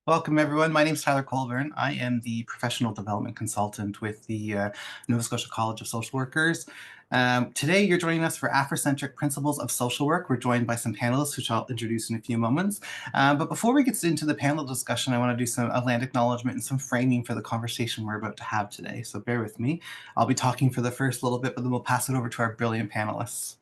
Welcome, everyone. My name is Tyler Colbourne. I am the professional development consultant with the Nova Scotia College of Social Workers. Today, you're joining us for Africentric Principles of Social Work. We're joined by some panelists, which I'll introduce in a few moments. But before we get into the panel discussion, I want to do a land acknowledgement and some framing for the conversation we're about to have today. So bear with me. I'll be talking for the first little bit, but then we'll pass it over to our brilliant panelists.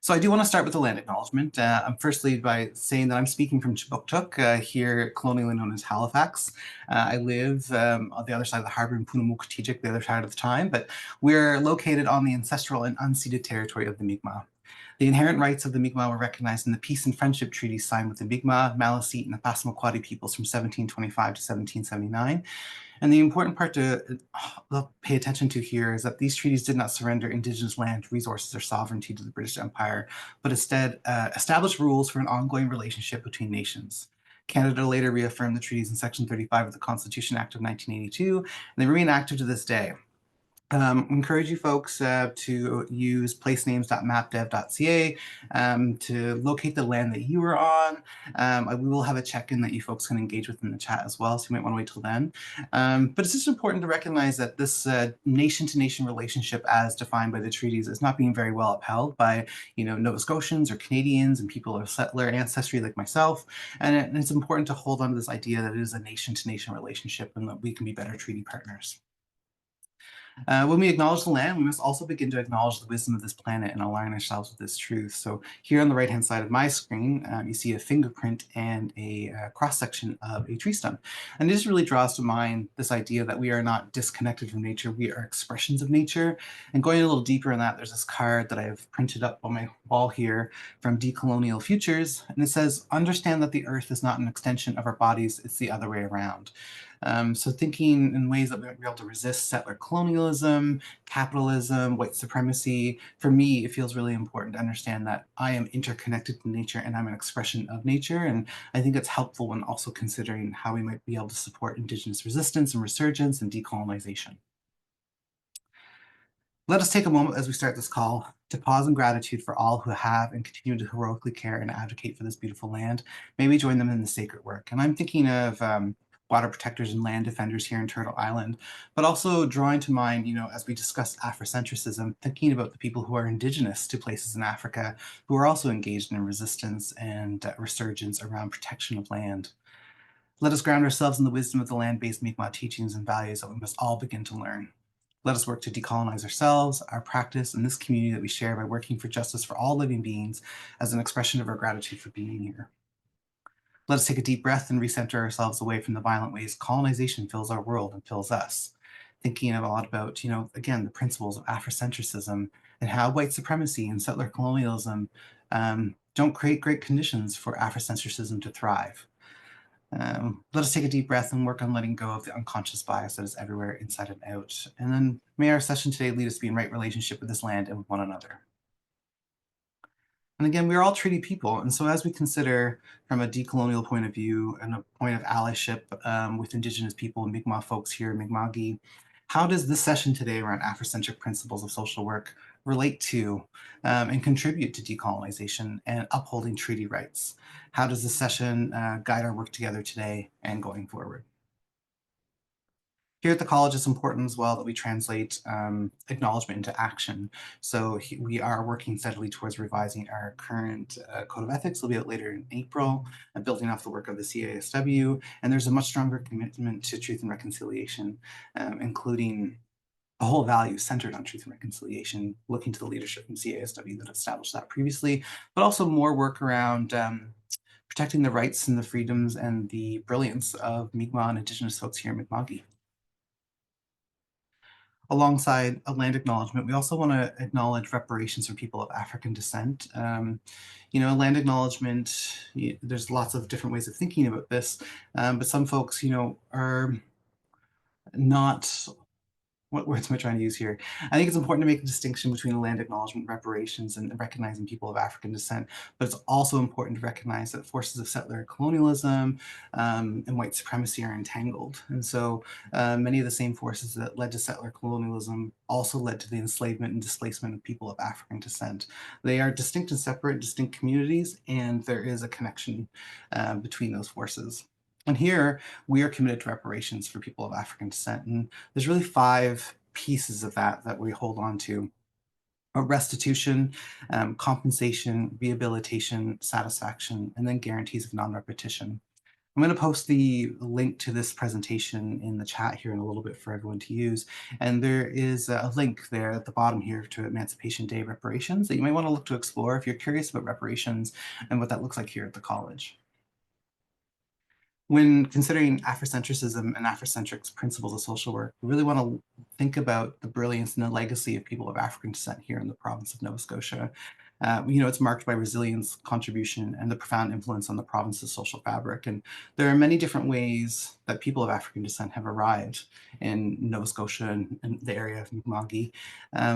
So I do want to start with the land acknowledgement. Firstly, by saying that I'm speaking from Chibuktuk, here colonially known as Halifax. I live on the other side of the harbor in Punamukutijik, the other side of the time, but we're located on the ancestral and unceded territory of the Mi'kmaq. The inherent rights of the Mi'kmaq were recognized in the peace and friendship treaties signed with the Mi'kmaq, Maliseet, and the Passamaquoddy peoples from 1725 to 1779. And the important part to pay attention to here is that these treaties did not surrender Indigenous land, resources, or sovereignty to the British Empire, but instead established rules for an ongoing relationship between nations. Canada later reaffirmed the treaties in Section 35 of the Constitution Act of 1982, and they remain active to this day. Encourage you folks to use placenames.mapdev.ca to locate the land that you are on. We will have a check-in that you folks can engage with in the chat as well, so you might want to wait till then. But it's just important to recognize that this nation-to-nation relationship as defined by the treaties is not being very well upheld by, Nova Scotians or Canadians and people of settler ancestry like myself. And it's important to hold on to this idea that it is a nation-to-nation relationship and that we can be better treaty partners. When we acknowledge the land, we must also begin to acknowledge the wisdom of this planet and align ourselves with this truth. So here on the right-hand side of my screen, you see a fingerprint and a cross-section of a tree stump. And this really draws to mind this idea that we are not disconnected from nature, we are expressions of nature. And going a little deeper in that, there's this card that I have printed up on my wall here from Decolonial Futures, and it says, understand that the earth is not an extension of our bodies, it's the other way around. So thinking in ways that we're able to resist settler colonialism, capitalism, white supremacy, for me, it feels really important to understand that I am interconnected to nature and I'm an expression of nature. And I think it's helpful when also considering how we might be able to support Indigenous resistance and resurgence and decolonization. Let us take a moment as we start this call to pause in gratitude for all who have and continue to heroically care and advocate for this beautiful land. May we join them in the sacred work. And I'm thinking of water protectors and land defenders here in Turtle Island, but also drawing to mind, as we discuss Africentrism, thinking about the people who are Indigenous to places in Africa who are also engaged in resistance and resurgence around protection of land. Let us ground ourselves in the wisdom of the land-based Mi'kmaq teachings and values that we must all begin to learn. Let us work to decolonize ourselves, our practice, and this community that we share by working for justice for all living beings as an expression of our gratitude for being here. Let us take a deep breath and recenter ourselves away from the violent ways colonization fills our world and fills us. Thinking a lot about, again, the principles of Africentrism and how white supremacy and settler colonialism don't create great conditions for Africentrism to thrive. Let us take a deep breath and work on letting go of the unconscious bias that is everywhere inside and out. And then may our session today lead us to be in right relationship with this land and with one another. And again, we're all treaty people. And so as we consider from a decolonial point of view and a point of allyship with Indigenous people and Mi'kmaq folks here in Mi'kma'ki, how does this session today around Africentric principles of social work relate to and contribute to decolonization and upholding treaty rights? How does this session guide our work together today and going forward? Here at the college, it's important as well that we translate acknowledgement into action. So we are working steadily towards revising our current code of ethics. It'll be out later in April, building off the work of the Kyiaisha. And there's a much stronger commitment to truth and reconciliation, including a whole value centered on truth and reconciliation, looking to the leadership from Kyiaisha that established that previously, but also more work around protecting the rights and the freedoms and the brilliance of Mi'kmaq and Indigenous folks here in Mi'kma'ki. Alongside a land acknowledgement, we also want to acknowledge reparations for people of African descent. Land acknowledgement, there's lots of different ways of thinking about this, but some folks, are not what words am I trying to use here? I think it's important to make a distinction between land acknowledgement, reparations, and recognizing people of African descent. But it's also important to recognize that forces of settler colonialism and white supremacy are entangled. And so many of the same forces that led to settler colonialism also led to the enslavement and displacement of people of African descent. They are distinct and separate, distinct communities, and there is a connection between those forces. And here, we are committed to reparations for people of African descent. And there's really 5 pieces of that we hold on to: restitution, compensation, rehabilitation, satisfaction, and then guarantees of non-repetition. I'm going to post the link to this presentation in the chat here in a little bit for everyone to use. And there is a link there at the bottom here to Emancipation Day reparations that you might want to look to explore if you're curious about reparations and what that looks like here at the college. When considering Africentrism and Africentric principles of social work, we really want to think about the brilliance and the legacy of people of African descent here in the province of Nova Scotia. It's marked by resilience, contribution, and the profound influence on the province's social fabric. And there are many different ways that people of African descent have arrived in Nova Scotia and the area of Mi'kmaq.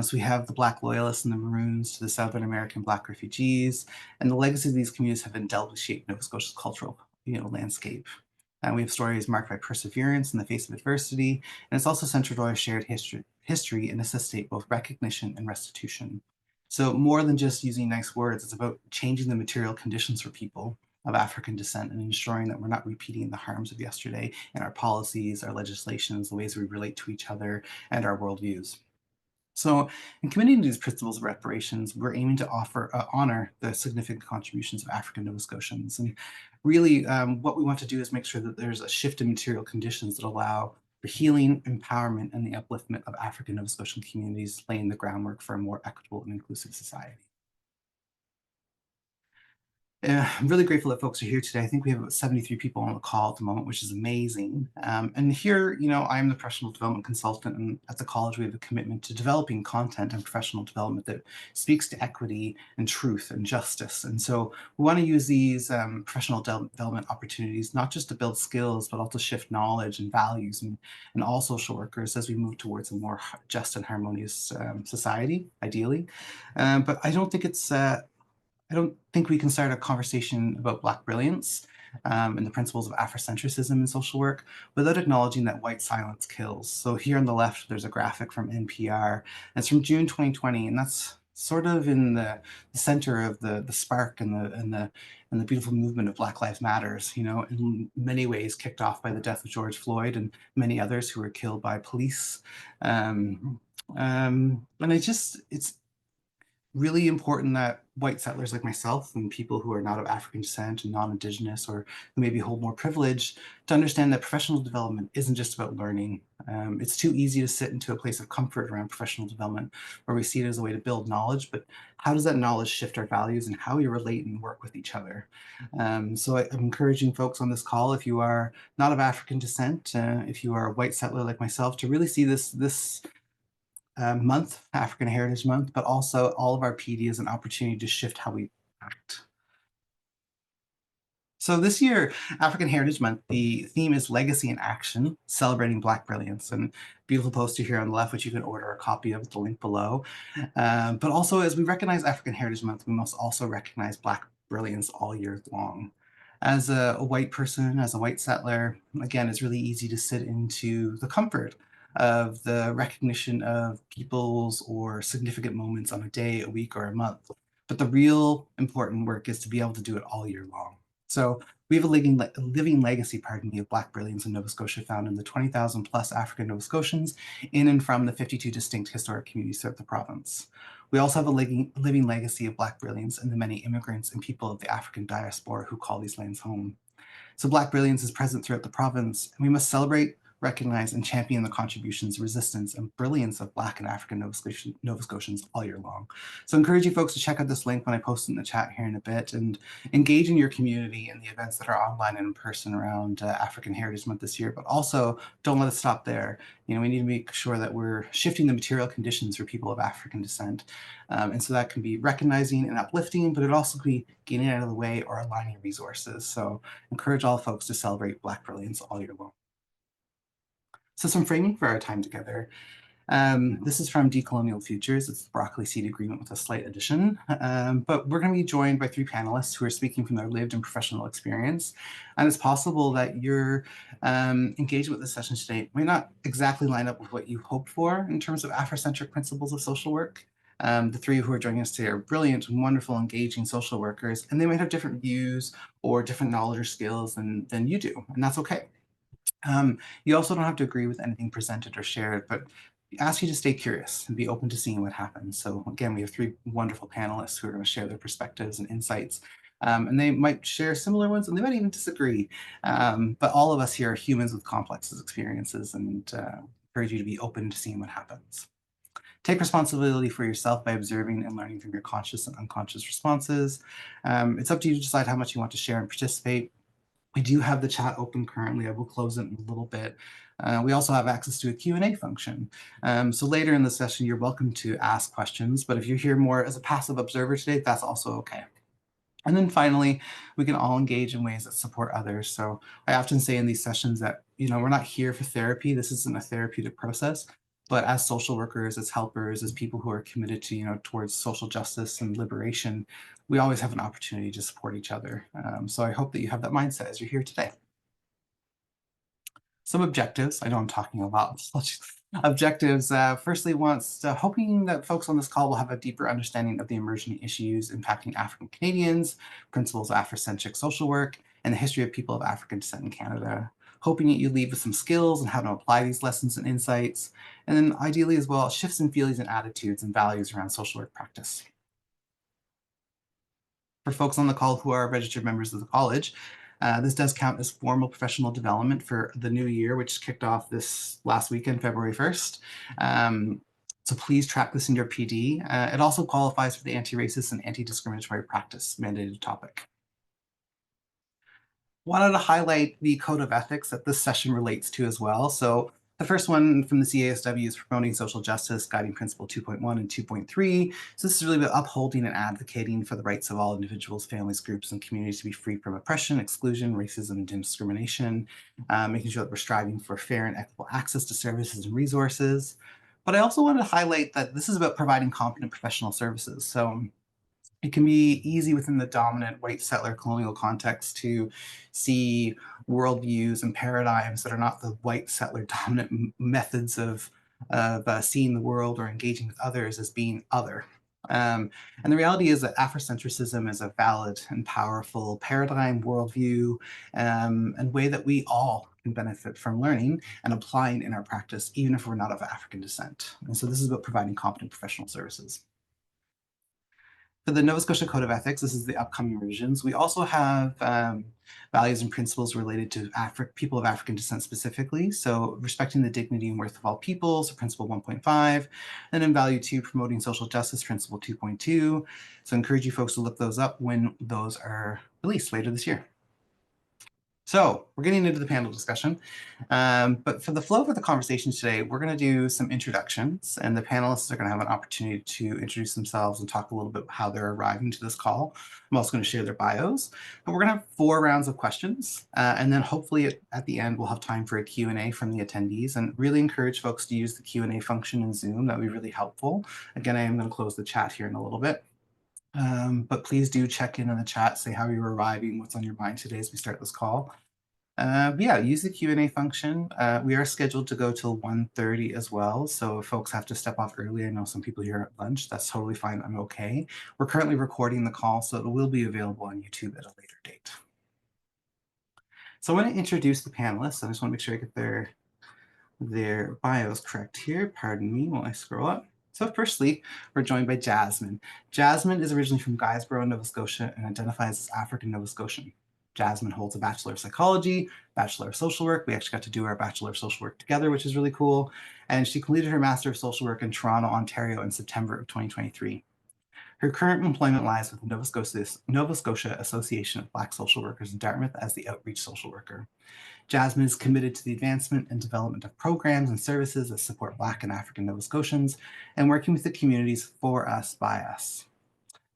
So we have the Black Loyalists and the Maroons to the Southern American Black refugees, and the legacy of these communities have indelibly shaped Nova Scotia's cultural landscape. We have stories marked by perseverance in the face of adversity, and it's also centered on our shared history and necessitate both recognition and restitution. So more than just using nice words, it's about changing the material conditions for people of African descent and ensuring that we're not repeating the harms of yesterday in our policies, our legislations, the ways we relate to each other, and our worldviews. So in committing to these principles of reparations, we're aiming to honor the significant contributions of African Nova Scotians. And really what we want to do is make sure that there's a shift in material conditions that allow for healing, empowerment, and the upliftment of African Nova Scotian communities, laying the groundwork for a more equitable and inclusive society. I'm really grateful that folks are here today. I think we have about 73 people on the call at the moment, which is amazing. And here, I'm the professional development consultant, and at the college, we have a commitment to developing content and professional development that speaks to equity and truth and justice. And so we want to use these professional development opportunities, not just to build skills, but also shift knowledge and values in all social workers as we move towards a more just and harmonious society, ideally. But I don't think we can start a conversation about Black Brilliance and the principles of Africentrism in social work without acknowledging that white silence kills. So here on the left, there's a graphic from NPR. It's from June 2020, and that's sort of in the center of the spark and the beautiful movement of Black Lives Matters, in many ways kicked off by the death of George Floyd and many others who were killed by police. And it's really important that white settlers like myself and people who are not of African descent and non-Indigenous or who maybe hold more privilege to understand that professional development isn't just about learning. It's too easy to sit into a place of comfort around professional development where we see it as a way to build knowledge, but how does that knowledge shift our values and how we relate and work with each other? So I'm encouraging folks on this call, if you are not of African descent, if you are a white settler like myself, to really see this month, African Heritage Month, but also all of our PD as an opportunity to shift how we act. So this year, African Heritage Month, the theme is Legacy in Action, celebrating Black Brilliance. And beautiful poster here on the left, which you can order a copy of at the link below. But also, as we recognize African Heritage Month, we must also recognize Black Brilliance all year long. As a white person, as a white settler, again, it's really easy to sit into the comfort of the recognition of people's or significant moments on a day, a week, or a month. But the real important work is to be able to do it all year long. So we have a living legacy, pardon me, of Black Brilliance in Nova Scotia, found in the 20,000 plus African Nova Scotians in and from the 52 distinct historic communities throughout the province. We also have a living legacy of Black Brilliance in the many immigrants and people of the African diaspora who call these lands home. So Black Brilliance is present throughout the province, and we must celebrate, recognize, and champion the contributions, resistance, and brilliance of Black and African Nova Scotians all year long. So encouraging folks to check out this link when I post it in the chat here in a bit and engage in your community in the events that are online and in person around African Heritage Month this year, but also don't let us stop there. We need to make sure that we're shifting the material conditions for people of African descent. And so that can be recognizing and uplifting, but it also can be getting out of the way or aligning resources. So encourage all folks to celebrate Black Brilliance all year long. So some framing for our time together. This is from Decolonial Futures. It's the broccoli seed agreement with a slight addition. But we're going to be joined by 3 panelists who are speaking from their lived and professional experience. And it's possible that your engagement with this session today may not exactly line up with what you hoped for in terms of Afrocentric principles of social work. The 3 who are joining us today are brilliant, wonderful, engaging social workers, and they might have different views or different knowledge or skills than you do, and that's okay. You also don't have to agree with anything presented or shared, but ask you to stay curious and be open to seeing what happens. So again, we have 3 wonderful panelists who are going to share their perspectives and insights. And they might share similar ones and they might even disagree. But all of us here are humans with complex experiences, and encourage you to be open to seeing what happens. Take responsibility for yourself by observing and learning from your conscious and unconscious responses. It's up to you to decide how much you want to share and participate. We do have the chat open currently. I will close it in a little bit. We also have access to a Q&A function. So later in the session, you're welcome to ask questions, but if you're here more as a passive observer today, that's also okay. And then finally, we can all engage in ways that support others. So I often say in these sessions that, we're not here for therapy. This isn't a therapeutic process, but as social workers, as helpers, as people who are committed to, towards social justice and liberation, we always have an opportunity to support each other. So I hope that you have that mindset as you're here today. Some objectives. I know I'm talking a lot. Objectives. Firstly, hoping that folks on this call will have a deeper understanding of the emerging issues impacting African Canadians, principles of Africentric social work, and the history of people of African descent in Canada. Hoping that you leave with some skills on how to apply these lessons and insights, and then ideally as well, shifts in feelings and attitudes and values around social work practice. For folks on the call who are registered members of the college, this does count as formal professional development for the new year, which kicked off this last weekend, February 1st. So please track this in your PD. It also qualifies for the anti-racist and anti-discriminatory practice mandated topic. Wanted to highlight the code of ethics that this session relates to as well. So the first one from the CASW is promoting social justice, guiding principle 2.1 and 2.3. So this is really about upholding and advocating for the rights of all individuals, families, groups, and communities to be free from oppression, exclusion, racism, and discrimination, making sure that we're striving for fair and equitable access to services and resources. But I also wanted to highlight that this is about providing competent professional services. So it can be easy within the dominant white settler colonial context to see worldviews and paradigms that are not the white settler dominant methods of seeing the world or engaging with others as being other. And the reality is that Afrocentrism is a valid and powerful paradigm, worldview, and way that we all can benefit from learning and applying in our practice, even if we're not of African descent. And so this is about providing competent professional services. For the Nova Scotia Code of Ethics, this is the upcoming revisions. We also have values and principles related to people of African descent specifically. So respecting the dignity and worth of all peoples, so principle 1.5. And in value 2, promoting social justice, principle 2.2. So I encourage you folks to look those up when those are released later this year. So we're getting into the panel discussion, but for the flow of the conversation today, we're going to do some introductions, and the panelists are going to have an opportunity to introduce themselves and talk a little bit about how they're arriving to this call. I'm also going to share their bios, but we're going to have 4 rounds of questions, and then hopefully at the end, we'll have time for a Q&A from the attendees, and really encourage folks to use the Q&A function in Zoom. That would be really helpful. Again, I am going to close the chat here in a little bit. But please do check in the chat, say how you're arriving, what's on your mind today as we start this call. Yeah, use the Q&A function. We are scheduled to go till 1:30 as well, so if folks have to step off early, I know some people here at lunch, that's totally fine, I'm okay. We're currently recording the call, so it will be available on YouTube at a later date. So I want to introduce the panelists. I just want to make sure I get their bios correct here. Pardon me while I scroll up. So firstly, we're joined by Jasmine. Jasmine is originally from Kyiaisha, Nova Scotia, and identifies as African Nova Scotian. Jasmine holds a Bachelor of Psychology, Bachelor of Social Work. We actually got to do our Bachelor of Social Work together, which is really cool. And she completed her Master of Social Work in Toronto, Ontario in September of 2023. Her current employment lies with the Nova Scotia Association of Black Social Workers in Dartmouth as the Outreach Social Worker. Jasmine is committed to the advancement and development of programs and services that support Black and African Nova Scotians and working with the communities for us, by us.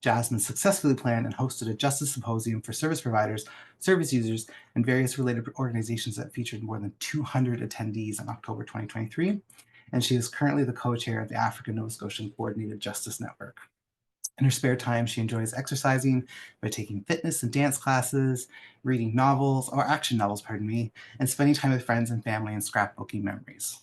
Jasmine successfully planned and hosted a justice symposium for service providers, service users, and various related organizations that featured more than 200 attendees in October 2023. and she is currently the co-chair of the African Nova Scotian Coordinated Justice Network. In her spare time, she enjoys exercising by taking fitness and dance classes, reading novels, or action novels, pardon me, and spending time with friends and family and scrapbooking memories.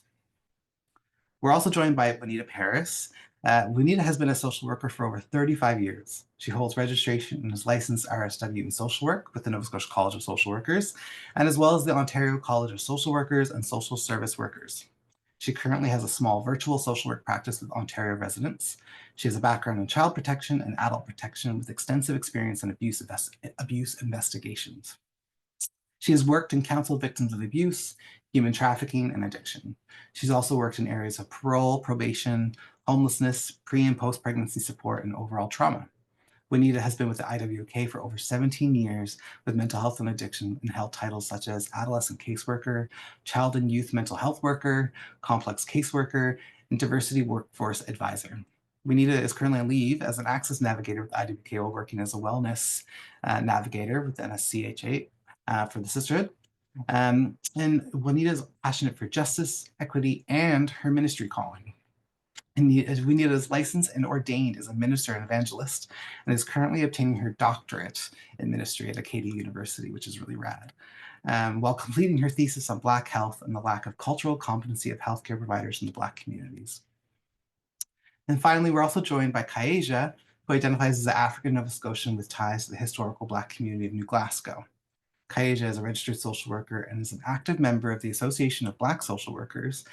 We're also joined by Juanita Paris. Juanita has been a social worker for over 35 years. She holds registration and is licensed RSW in social work with the Nova Scotia College of Social Workers, and as well as the Ontario College of Social Workers and Social Service Workers. She currently has a small virtual social work practice with Ontario residents. She has a background in child protection and adult protection with extensive experience in abuse investigations. She has worked and counseled victims of abuse, human trafficking, and addiction. She's also worked in areas of parole, probation, homelessness, pre- and post-pregnancy support, and overall trauma. Juanita has been with the IWK for over 17 years with mental health and addiction and held titles such as adolescent caseworker, child and youth mental health worker, complex caseworker, and diversity workforce advisor. Juanita is currently on leave as an access navigator with IWK while working as a wellness navigator with NSCHA for the sisterhood. And Juanita is passionate for justice, equity, and her ministry calling. And Juanita is licensed and ordained as a minister and evangelist, and is currently obtaining her doctorate in ministry at Acadia University, which is really rad, while completing her thesis on Black health and the lack of cultural competency of healthcare providers in the Black communities. And finally, we're also joined by Kyiaisha, who identifies as an African Nova Scotian with ties to the historical Black community of New Glasgow. Kyiaisha is a registered social worker and is an active member of the Association of Black Social Workers.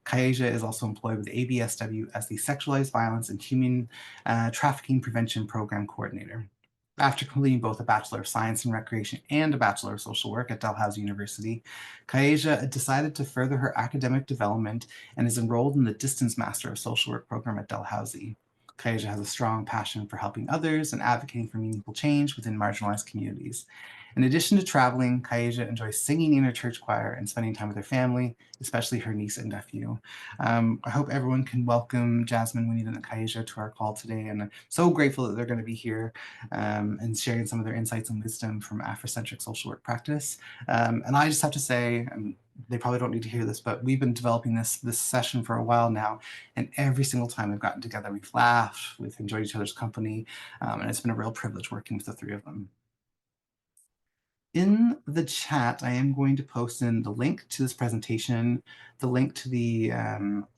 Kyiaisha is also employed with ABSW as the Sexualized Violence and Human Trafficking Prevention Program Coordinator. After completing both a Bachelor of Science in Recreation and a Bachelor of Social Work at Dalhousie University, Kyiaisha decided to further her academic development and is enrolled in the Distance Master of Social Work program at Dalhousie. Kyiaisha has a strong passion for helping others and advocating for meaningful change within marginalized communities. In addition to traveling, Kyiaisha enjoys singing in her church choir and spending time with her family, especially her niece and nephew. I hope everyone can welcome Jasmine, Juanita, and Kyiaisha to our call today, and I'm so grateful that they're going to be here and sharing some of their insights and wisdom from Africentric social work practice. And I just have to say, they probably don't need to hear this, but we've been developing this session for a while now, and every single time we've gotten together, we've laughed, we've enjoyed each other's company, and it's been a real privilege working with the three of them. In the chat, I am going to post in the link to this presentation, the link to the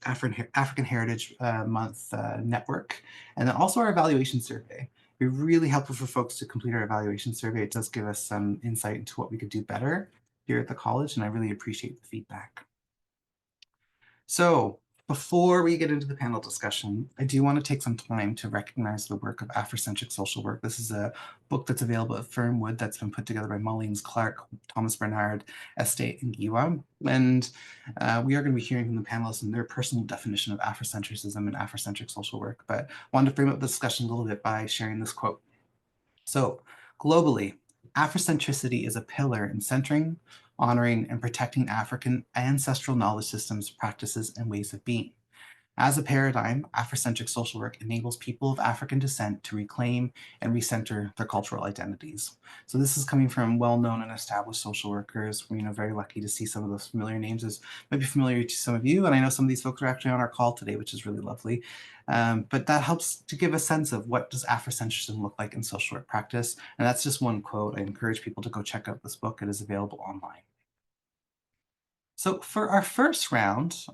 African Heritage Month network, and then also our evaluation survey. It'd be really helpful for folks to complete our evaluation survey. It does give us some insight into what we could do better here at the college, and I really appreciate the feedback. So before we get into the panel discussion, I do want to take some time to recognize the work of Africentric Social Work. This is a book that's available at Fernwood that's been put together by Mullings Clark, Thomas Bernard, Estate, and Giwa. And we are going to be hearing from the panelists and their personal definition of Afrocentrism and Africentric social work. But I wanted to frame up the discussion a little bit by sharing this quote. So globally, Afrocentricity is a pillar in centering, honoring, and protecting African ancestral knowledge systems, practices, and ways of being. As a paradigm, Afrocentric social work enables people of African descent to reclaim and recenter their cultural identities. So this is coming from well-known and established social workers. We're very lucky to see some of those familiar names as maybe familiar to some of you, and I know some of these folks are actually on our call today, which is really lovely. But that helps to give a sense of what does Afrocentrism look like in social work practice, and that's just one quote. I encourage people to go check out this book. It is available online. So for our first round,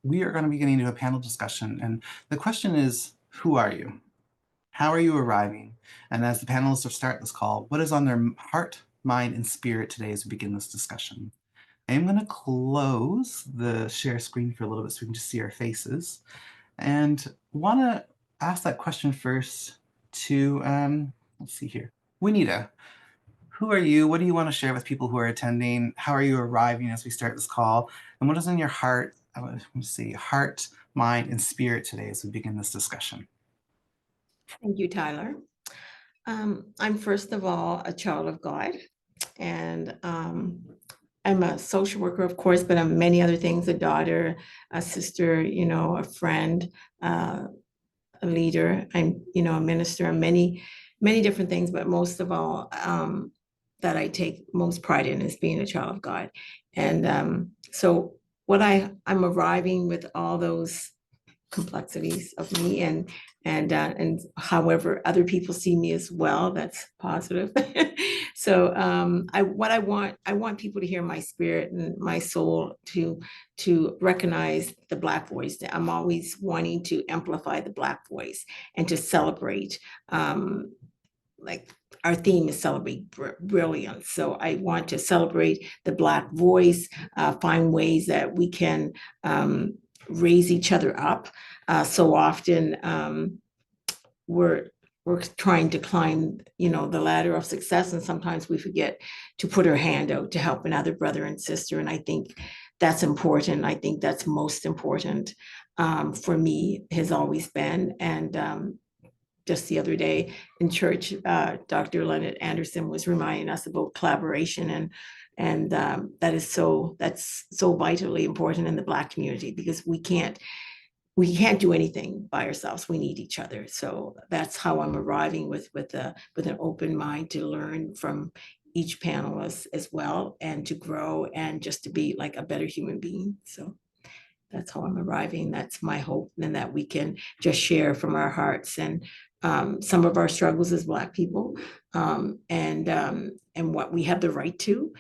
we are going to be getting into a panel discussion. And the question is, who are you? How are you arriving? And as the panelists start this call, what is on their heart, mind, and spirit today as we begin this discussion? I am going to close the share screen for a little bit so we can just see our faces. And want to ask that question first to, let's see here, Juanita. Who are you? What do you want to share with people who are attending? How are you arriving as we start this call? And what is in your heart, let me see, heart, mind, and spirit today as we begin this discussion? Thank you, Tyler. I'm first of all a child of God, and I'm a social worker, of course, but I'm many other things, a daughter, a sister, a friend, a leader. I'm, a minister, and many different things, but most of all, that I take most pride in is being a child of God. And so what I'm arriving with all those complexities of me, and however other people see me as well, that's positive. So I want people to hear my spirit and my soul, to recognize the Black voice. I'm always wanting to amplify the Black voice and to celebrate, like our theme is celebrate brilliance. So I want to celebrate the Black voice, find ways that we can raise each other up. So often we're trying to climb, the ladder of success, and sometimes we forget to put our hand out to help another brother and sister. And I think that's important. I think that's most important, for me, has always been. And just the other day in church, Dr. Leonard Anderson was reminding us about collaboration, and that's so vitally important in the Black community, because we can't do anything by ourselves. We need each other. So that's how I'm arriving with an open mind to learn from each panelist as well, and to grow, and just to be like a better human being. So that's how I'm arriving. That's my hope, and that we can just share from our hearts and some of our struggles as Black people, and what we have the right to,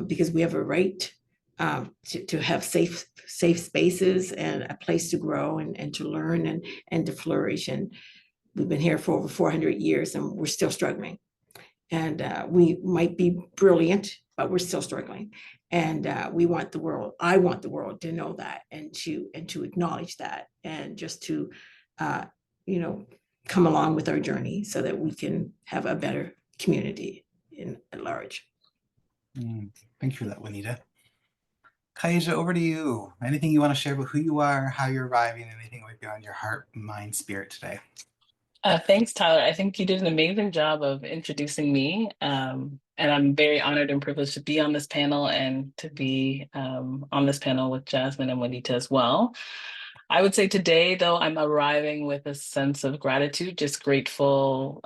because we have a right to have safe spaces and a place to grow, and to learn, and to flourish. And we've been here for over 400 years, and we're still struggling. And we might be brilliant, but we're still struggling. And I want the world to know that, and to acknowledge that, and just to come along with our journey, so that we can have a better community at large. Thank you for that, Juanita. Kyiaisha, over to you. Anything you want to share about who you are, how you're arriving, anything that might be on your heart, mind, spirit today? Thanks, Tyler. I think you did an amazing job of introducing me. And I'm very honored and privileged to be on this panel, and to be on this panel with Jasmine and Juanita as well. I would say today, though, I'm arriving with a sense of gratitude, just grateful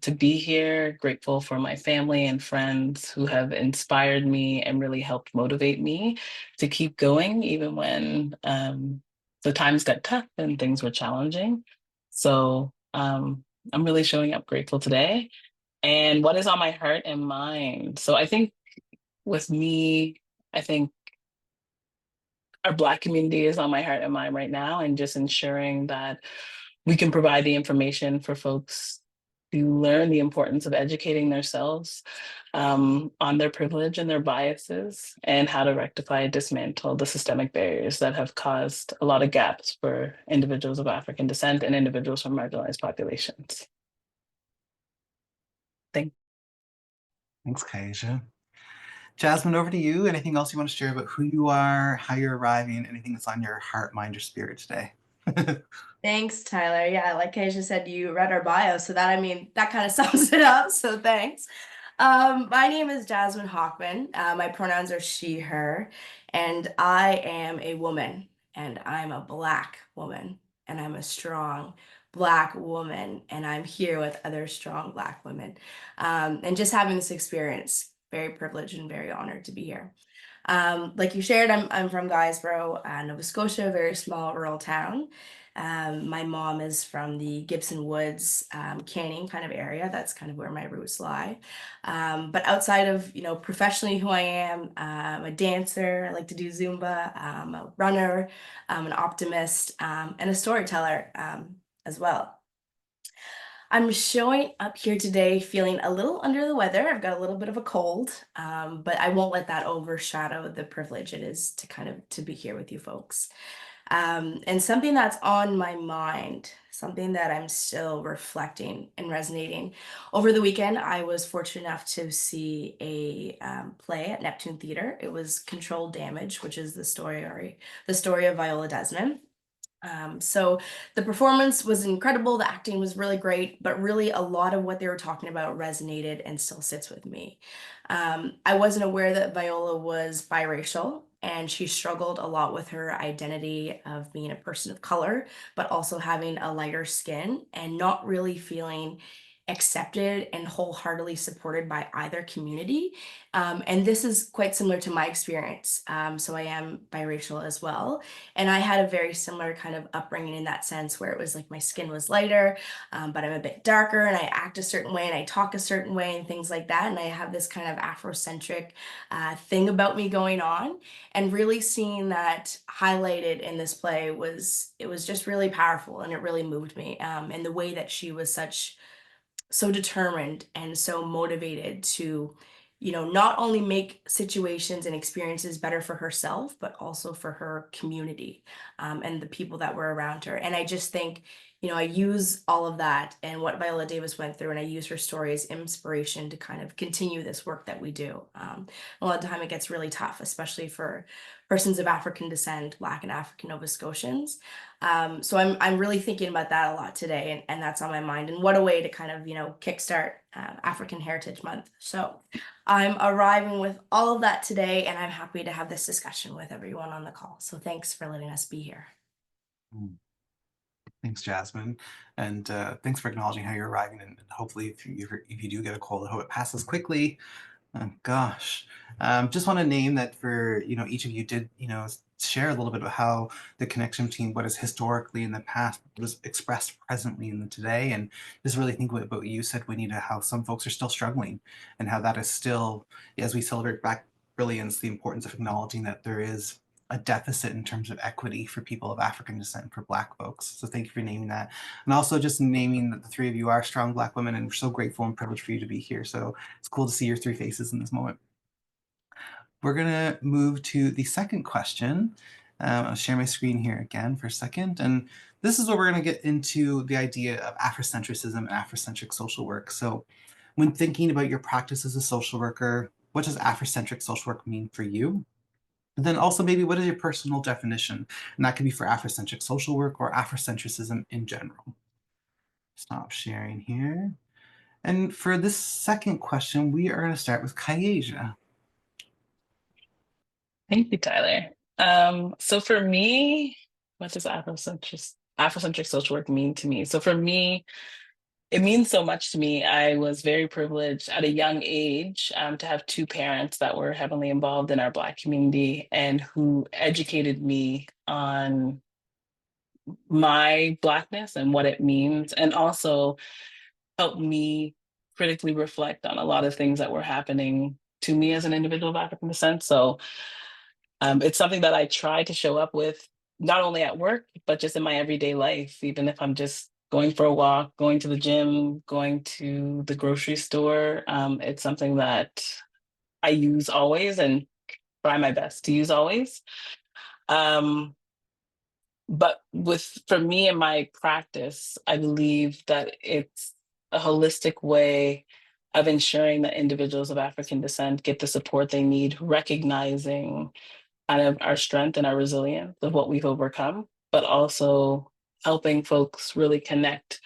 to be here, grateful for my family and friends who have inspired me and really helped motivate me to keep going, even when the times got tough and things were challenging. So I'm really showing up grateful today. And what is on my heart and mind? So I think with me, I think our Black community is on my heart and mind right now, and just ensuring that we can provide the information for folks to learn the importance of educating themselves on their privilege and their biases, and how to rectify and dismantle the systemic barriers that have caused a lot of gaps for individuals of African descent and individuals from marginalized populations. Thanks, Kyiaisha. Jasmine, over to you. Anything else you want to share about who you are, how you're arriving, anything that's on your heart, mind, or spirit today? Thanks, Tyler. Yeah, like Kyiaisha said, you read our bio, so that kind of sums it up. So thanks. My name is Jasmine Hochman. My pronouns are she, her, and I am a woman, and I'm a Black woman, and I'm a strong Black woman, and I'm here with other strong Black women. And just having this experience, very privileged and very honored to be here. Like you shared, I'm from Kyiaisborough, Nova Scotia, a very small rural town. My mom is from the Gibson Woods, Canning kind of area. That's kind of where my roots lie. But outside of, professionally who I am, I'm a dancer. I like to do Zumba. I'm a runner, an optimist, and a storyteller as well. I'm showing up here today feeling a little under the weather. I've got a little bit of a cold, but I won't let that overshadow the privilege it is to be here with you folks. And something that's on my mind, something that I'm still reflecting and resonating. Over the weekend, I was fortunate enough to see a play at Neptune Theatre. It was Controlled Damage, which is the story of Viola Desmond. So the performance was incredible. The acting was really great, but really a lot of what they were talking about resonated and still sits with me. I wasn't aware that Viola was biracial, and she struggled a lot with her identity of being a person of color, but also having a lighter skin and not really feeling accepted and wholeheartedly supported by either community. And this is quite similar to my experience. So I am biracial as well. And I had a very similar kind of upbringing in that sense, where it was like my skin was lighter, but I'm a bit darker and I act a certain way and I talk a certain way and things like that. And I have this kind of Afrocentric thing about me going on. And really seeing that highlighted in this play was just really powerful, and it really moved me. And the way that she was so determined and so motivated to, not only make situations and experiences better for herself, but also for her community, and the people that were around her. And I just think, I use all of that and what Viola Davis went through, and I use her story as inspiration to kind of continue this work that we do. A lot of the time it gets really tough, especially for persons of African descent, Black and African Nova Scotians. So I'm really thinking about that a lot today, and that's on my mind. And what a way to kind of, kickstart African Heritage Month. So I'm arriving with all of that today, and I'm happy to have this discussion with everyone on the call. So thanks for letting us be here. Thanks, Jasmine, and thanks for acknowledging how you're arriving. And hopefully, if you do get a cold, I hope it passes quickly. Gosh, just want to name that for each of you did share a little bit about how the connection between what is historically in the past was expressed presently in the today, and just really think about what you said, Juanita, how some folks are still struggling, and how that is still, as we celebrate Black Brilliance, the importance of acknowledging that there is a deficit in terms of equity for people of African descent, for Black folks. So thank you for naming that. And also just naming that the three of you are strong Black women, and we're so grateful and privileged for you to be here. So it's cool to see your three faces in this moment. We're gonna move to the second question. I'll share my screen here again for a second. And this is where we're gonna get into the idea of Afrocentrism and Afrocentric social work. So when thinking about your practice as a social worker, what does Afrocentric social work mean for you? And then also maybe what is your personal definition? And that could be for Afrocentric social work or Afrocentrism in general. Stop sharing here. And for this second question, we are going to start with Kyiaisha. Thank you, Tyler. So for me, what does Afrocentric social work mean to me? So for me, it means so much to me. I was very privileged at a young age to have two parents that were heavily involved in our Black community and who educated me on my Blackness and what it means, and also helped me critically reflect on a lot of things that were happening to me as an individual of African descent. So it's something that I try to show up with, not only at work, but just in my everyday life, even if I'm just going for a walk, going to the gym, going to the grocery store. It's something that I use always and try my best to use always. But for me and my practice, I believe that it's a holistic way of ensuring that individuals of African descent get the support they need, recognizing kind of our strength and our resilience of what we've overcome, but also helping folks really connect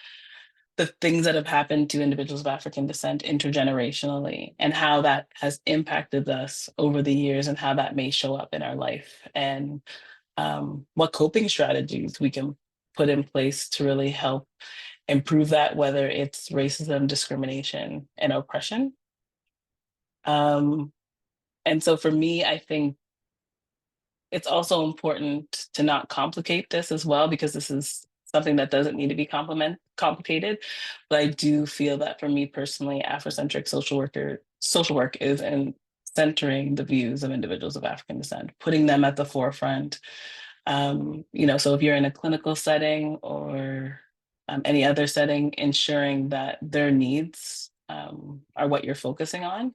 the things that have happened to individuals of African descent intergenerationally, and how that has impacted us over the years, and how that may show up in our life, and what coping strategies we can put in place to really help improve that, whether it's racism, discrimination, and oppression. And so for me, I think it's also important to not complicate this as well, because this is something that doesn't need to be complicated. But I do feel that for me personally, Afrocentric social work is in centering the views of individuals of African descent, putting them at the forefront. So if you're in a clinical setting or any other setting, ensuring that their needs are what you're focusing on,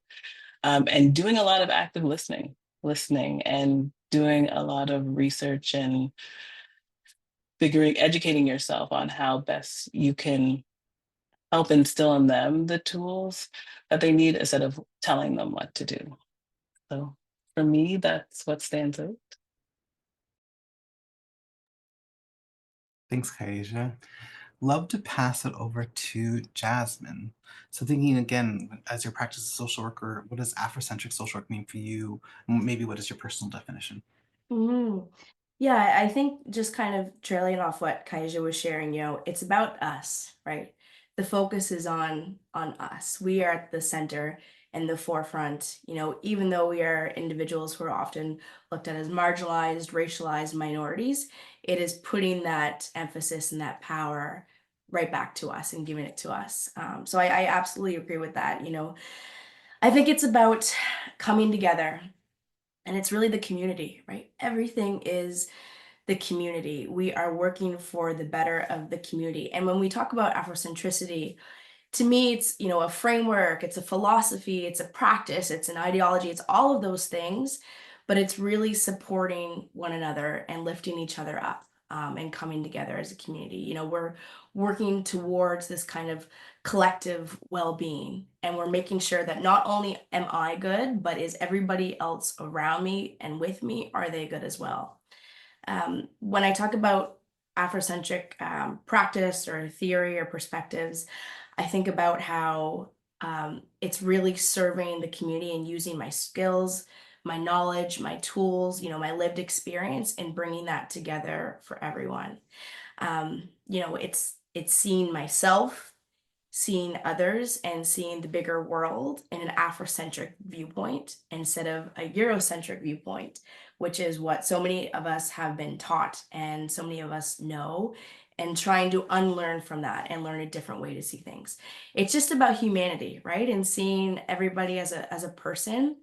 and doing a lot of active listening and doing a lot of research and educating yourself on how best you can help instill in them the tools that they need instead of telling them what to do. So for me, that's what stands out. Thanks, Kyiaisha. Love to pass it over to Jasmine. So thinking again, as your practice as a social worker, what does Afrocentric social work mean for you? Maybe what is your personal definition? Yeah, I think just kind of trailing off what Kyiaisha was sharing, it's about us, right? the focus is on us. We are at the center and the forefront, you know, even though we are individuals who are often looked at as marginalized, racialized minorities, it is putting that emphasis and that power right back to us and giving it to us. So I absolutely agree with that. You know, I think it's about coming together, and it's really the community, right? Everything is the community. We are working for the better of the community. And when we talk about Afrocentricity, to me, it's, you know, a framework, it's a philosophy, it's a practice, it's an ideology, it's all of those things, but it's really supporting one another and lifting each other up, and coming together as a community. You know, we're working towards this kind of collective well-being, and we're making sure that not only am I good, but is everybody else around me and with me, are they good as well? When I talk about Afrocentric practice or theory or perspectives, I think about how it's really serving the community and using my skills, my knowledge, my tools, you know, my lived experience, and bringing that together for everyone. You know, it's seeing myself, seeing others, and seeing the bigger world in an Afrocentric viewpoint instead of a Eurocentric viewpoint, which is what so many of us have been taught and so many of us know, and trying to unlearn from that and learn a different way to see things. It's just about humanity, right? And seeing everybody as a person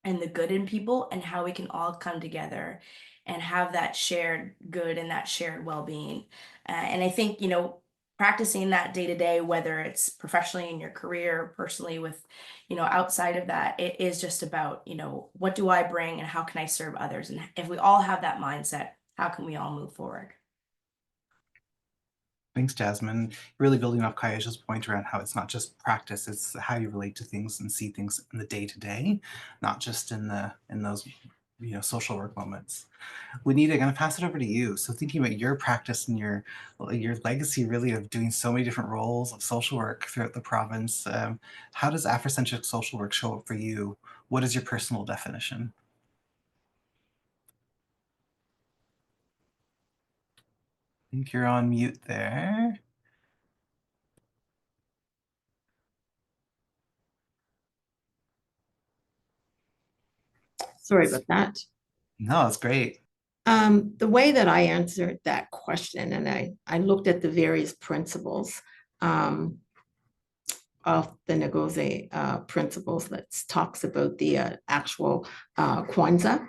and the good in people, and how we can all come together and have that shared good and that shared well-being. And I think, you know, practicing that day to day, whether it's professionally in your career, or personally with, you know, outside of that, it is just about, you know, what do I bring and how can I serve others? And if we all have that mindset, how can we all move forward? Thanks, Jasmine. Really building off Kyiaisha's point around how it's not just practice, it's how you relate to things and see things in the day-to-day, not just in those, you know, social work moments. Juanita, I'm going to pass it over to you. So thinking about your practice and your legacy really of doing so many different roles of social work throughout the province, how does Afrocentric social work show up for you? What is your personal definition? I think you're on mute there. Sorry about that. No, it's great. The way that I answered that question, and I looked at the various principles of the Ngozi principles that talks about the actual Kwanzaa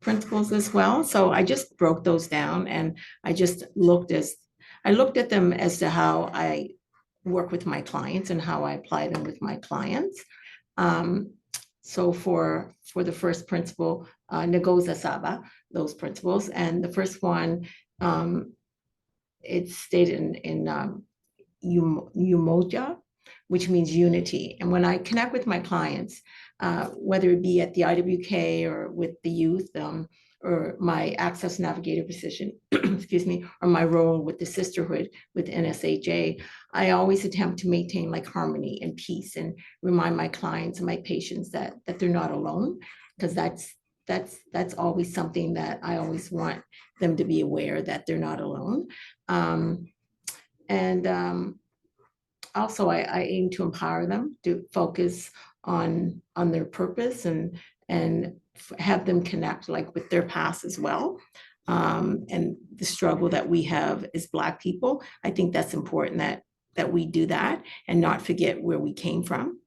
principles as well. So I just broke those down, and I just looked at them as to how I work with my clients and how I apply them with my clients. So for the first principle, Ngozi Saba, those principles, and the first one, it's stated in Umoja, which means unity. And when I connect with my clients, whether it be at the IWK or with the youth, or my access navigator position, excuse me, or my role with the sisterhood with NSHA, I always attempt to maintain like harmony and peace and remind my clients and my patients that they're not alone, because that's always something that I always want them to be aware that they're not alone. Also, I aim to empower them to focus on their purpose and have them connect like with their past as well. And the struggle that we have as Black people, I think that's important that we do that and not forget where we came from,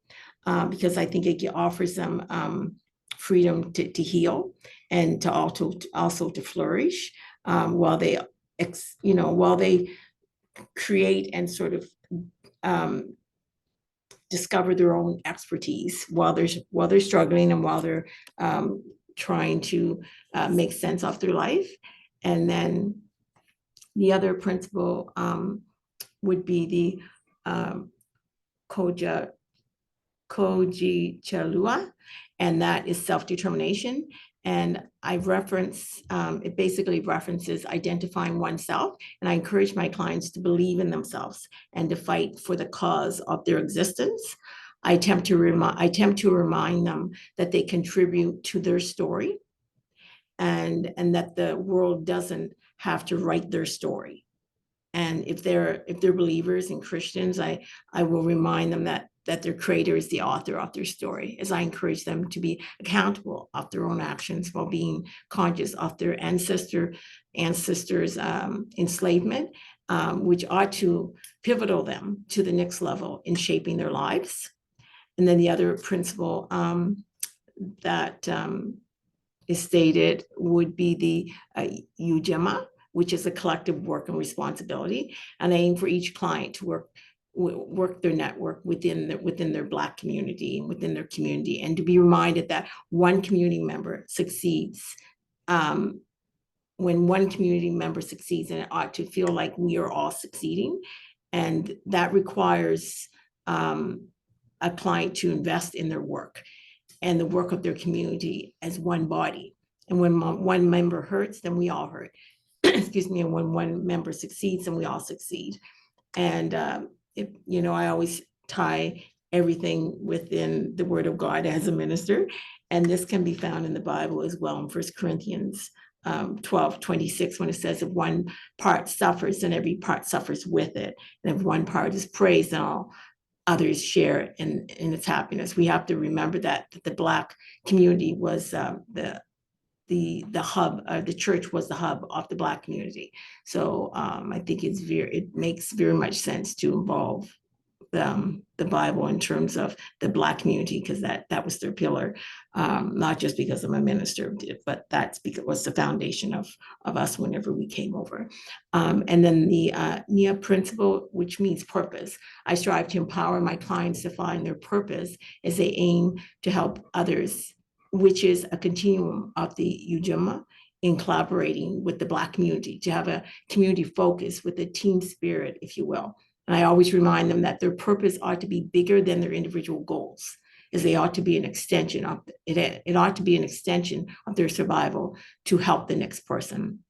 because I think it offers them freedom to heal and to also to flourish, while they create and sort of discover their own expertise while they're struggling and while they're trying to make sense of their life. And then the other principle would be the Kogichalua, and that is self-determination. And I reference, it basically references identifying oneself. And I encourage my clients to believe in themselves and to fight for the cause of their existence. I attempt to remind them that they contribute to their story, and that the world doesn't have to write their story. And if they're believers and Christians, I will remind them that their creator is the author of their story, as I encourage them to be accountable of their own actions while being conscious of their ancestors' enslavement, which ought to pivotal them to the next level in shaping their lives. And then the other principle that is stated would be the Ujema, which is a collective work and responsibility, and aim for each client to work their network within their Black community and within their community, and to be reminded that one community member succeeds. When one community member succeeds, and it ought to feel like we are all succeeding, and that requires a client to invest in their work and the work of their community as one body. And when one member hurts, then we all hurt. Excuse me. And when one member succeeds, then we all succeed. And I always tie everything within the Word of God as a minister, and this can be found in the Bible as well in 1 Corinthians 12:26, when it says, if one part suffers, then every part suffers with it. And if one part is praised, then all others share in its happiness. We have to remember that the Black community was the hub, the church was the hub of the Black community. So I think it makes very much sense to involve the Bible in terms of the Black community, because that was their pillar, not just because I'm a minister, but that's because it was the foundation of us whenever we came over. And then the NIA principle, which means purpose. I strive to empower my clients to find their purpose as they aim to help others, which is a continuum of the Ujema in collaborating with the Black community, to have a community focus with a team spirit, if you will. And I always remind them that their purpose ought to be bigger than their individual goals, as they ought to be an extension of it. It ought to be an extension of their survival to help the next person.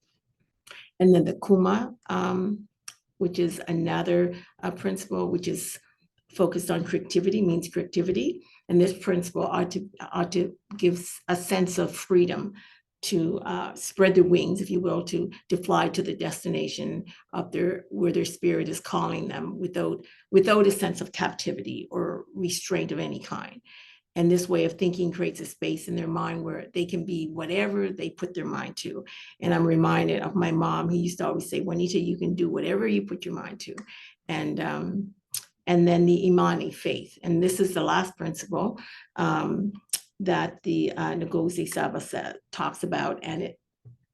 And then the Kuma, which is another principle, which is focused on creativity, means creativity. And this principle ought to give a sense of freedom to spread their wings, if you will, to fly to the destination of where their spirit is calling them, without a sense of captivity or restraint of any kind. And this way of thinking creates a space in their mind where they can be whatever they put their mind to. And I'm reminded of my mom, who used to always say, Juanita, you can do whatever you put your mind to. And then the Imani, faith. And this is the last principle that the Ngozi Saba talks about, and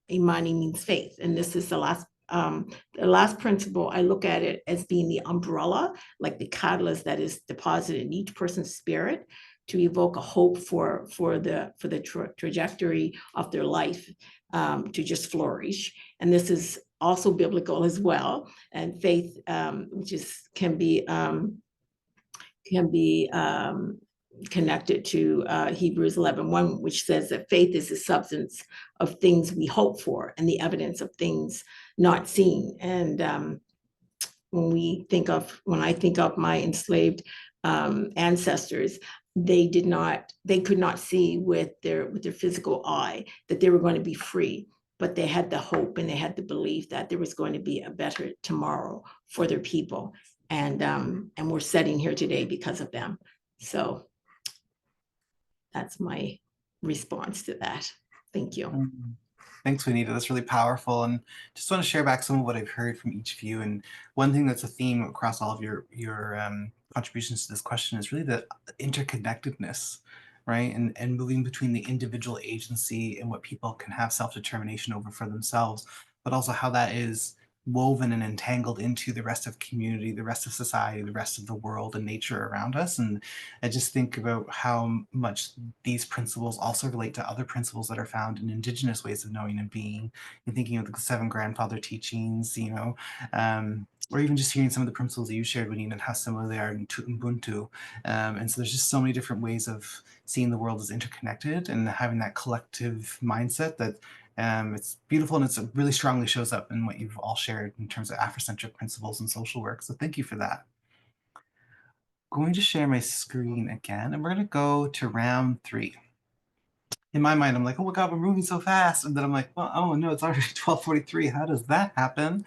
Imani means faith. And this is the last principle. I look at it as being the umbrella, like the catalyst that is deposited in each person's spirit to evoke a hope for the trajectory of their life to just flourish. And this is also biblical as well. And faith, which can be connected to Hebrews 11:1, which says that faith is the substance of things we hope for and the evidence of things not seen. And when I think of my enslaved ancestors, they could not see with their physical eye that they were going to be free, but they had the hope and they had the belief that there was going to be a better tomorrow for their people. And we're sitting here today because of them. So that's my response to that. Thank you. Thanks, Juanita. That's really powerful. And just want to share back some of what I've heard from each of you. And one thing that's a theme across all of your contributions to this question is really the interconnectedness, right? And moving between the individual agency and what people can have self-determination over for themselves, but also how that is woven and entangled into the rest of community, the rest of society, the rest of the world and nature around us. And I just think about how much these principles also relate to other principles that are found in Indigenous ways of knowing and being, and thinking of the 7 grandfather teachings, or even just hearing some of the principles that you shared, Juanita, and how similar they are in Ubuntu. And so there's just so many different ways of seeing the world as interconnected and having that collective mindset that it's beautiful, and it really strongly shows up in what you've all shared in terms of Africentric principles and social work. So thank you for that. I'm going to share my screen again, and we're going to go to round 3. in my mind, I'm like, oh my God, we're moving so fast. And then I'm like, well, oh no, it's already 12:43. How does that happen?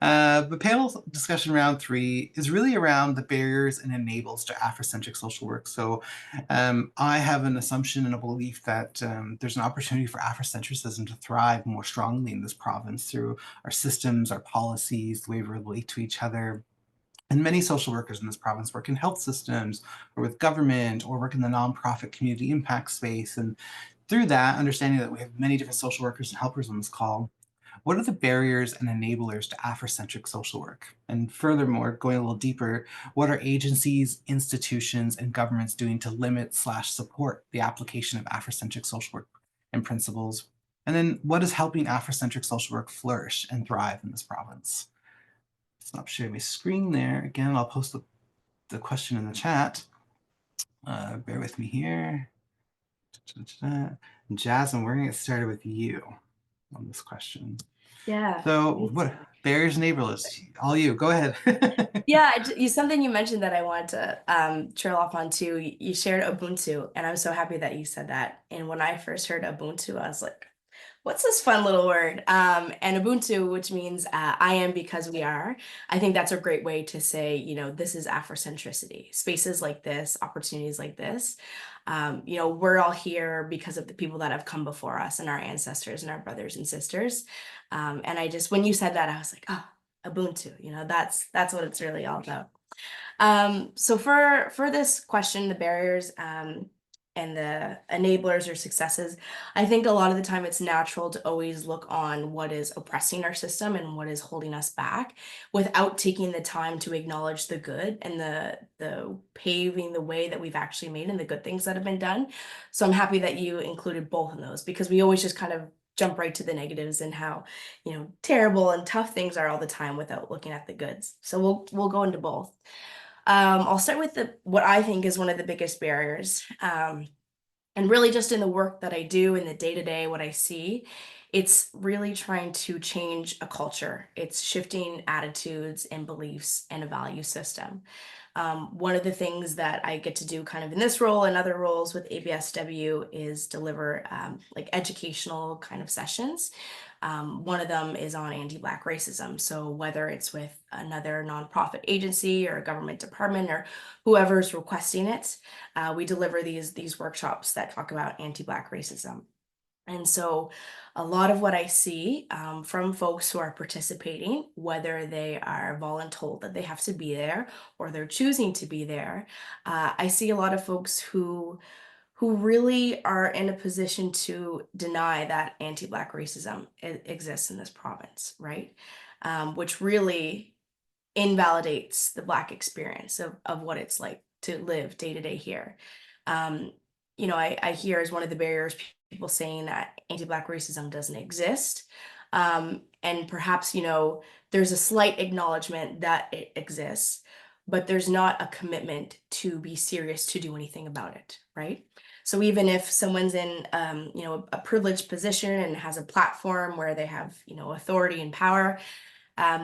The panel discussion round 3 is really around the barriers and enables to Afrocentric social work. So I have an assumption and a belief that there's an opportunity for Afrocentrism to thrive more strongly in this province through our systems, our policies, the way we relate to each other. And many social workers in this province work in health systems or with government or work in the nonprofit community impact space. And through that, understanding that we have many different social workers and helpers on this call, what are the barriers and enablers to Afrocentric social work? And furthermore, going a little deeper, what are agencies, institutions, and governments doing to limit/support the application of Afrocentric social work and principles? And then what is helping Afrocentric social work flourish and thrive in this province? Stop sharing my screen there. Again, I'll post the question in the chat. Bear with me here. Jasmine, we're gonna get started with you on this question. Yeah. So what barriers and enablers? All you, go ahead. Yeah, something you mentioned that I wanted to trail off on too. You shared Ubuntu, and I'm so happy that you said that. And when I first heard Ubuntu, I was like, what's this fun little word? And Ubuntu, which means I am because we are. I think that's a great way to say, you know, this is Afrocentricity. Spaces like this, opportunities like this. You know, we're all here because of the people that have come before us and our ancestors and our brothers and sisters. And I just, when you said that, I was like, oh, Ubuntu, you know, that's what it's really all about. So for this question, the barriers and the enablers or successes, I think a lot of the time it's natural to always look on what is oppressing our system and what is holding us back without taking the time to acknowledge the good and the paving the way that we've actually made and the good things that have been done. So I'm happy that you included both of those, because we always just kind of jump right to the negatives and how, you know, terrible and tough things are all the time without looking at the goods. So we'll go into both. I'll start with what I think is one of the biggest barriers. And really just in the work that I do in the day-to-day, what I see, it's really trying to change a culture. It's shifting attitudes and beliefs and a value system. One of the things that I get to do kind of in this role and other roles with ABSW is deliver like educational kind of sessions. One of them is on anti-Black racism. So whether it's with another nonprofit agency or a government department or whoever's requesting it, we deliver these workshops that talk about anti-Black racism. And so a lot of what I see from folks who are participating, whether they are voluntold that they have to be there or they're choosing to be there, I see a lot of folks who really are in a position to deny that anti-Black racism exists in this province, right? Which really invalidates the Black experience of what it's like to live day to day here. You know, I hear as one of the barriers people saying that anti-Black racism doesn't exist. And perhaps, you know, there's a slight acknowledgement that it exists, but there's not a commitment to be serious to do anything about it, right? So even if someone's in, you know, a privileged position and has a platform where they have, you know, authority and power,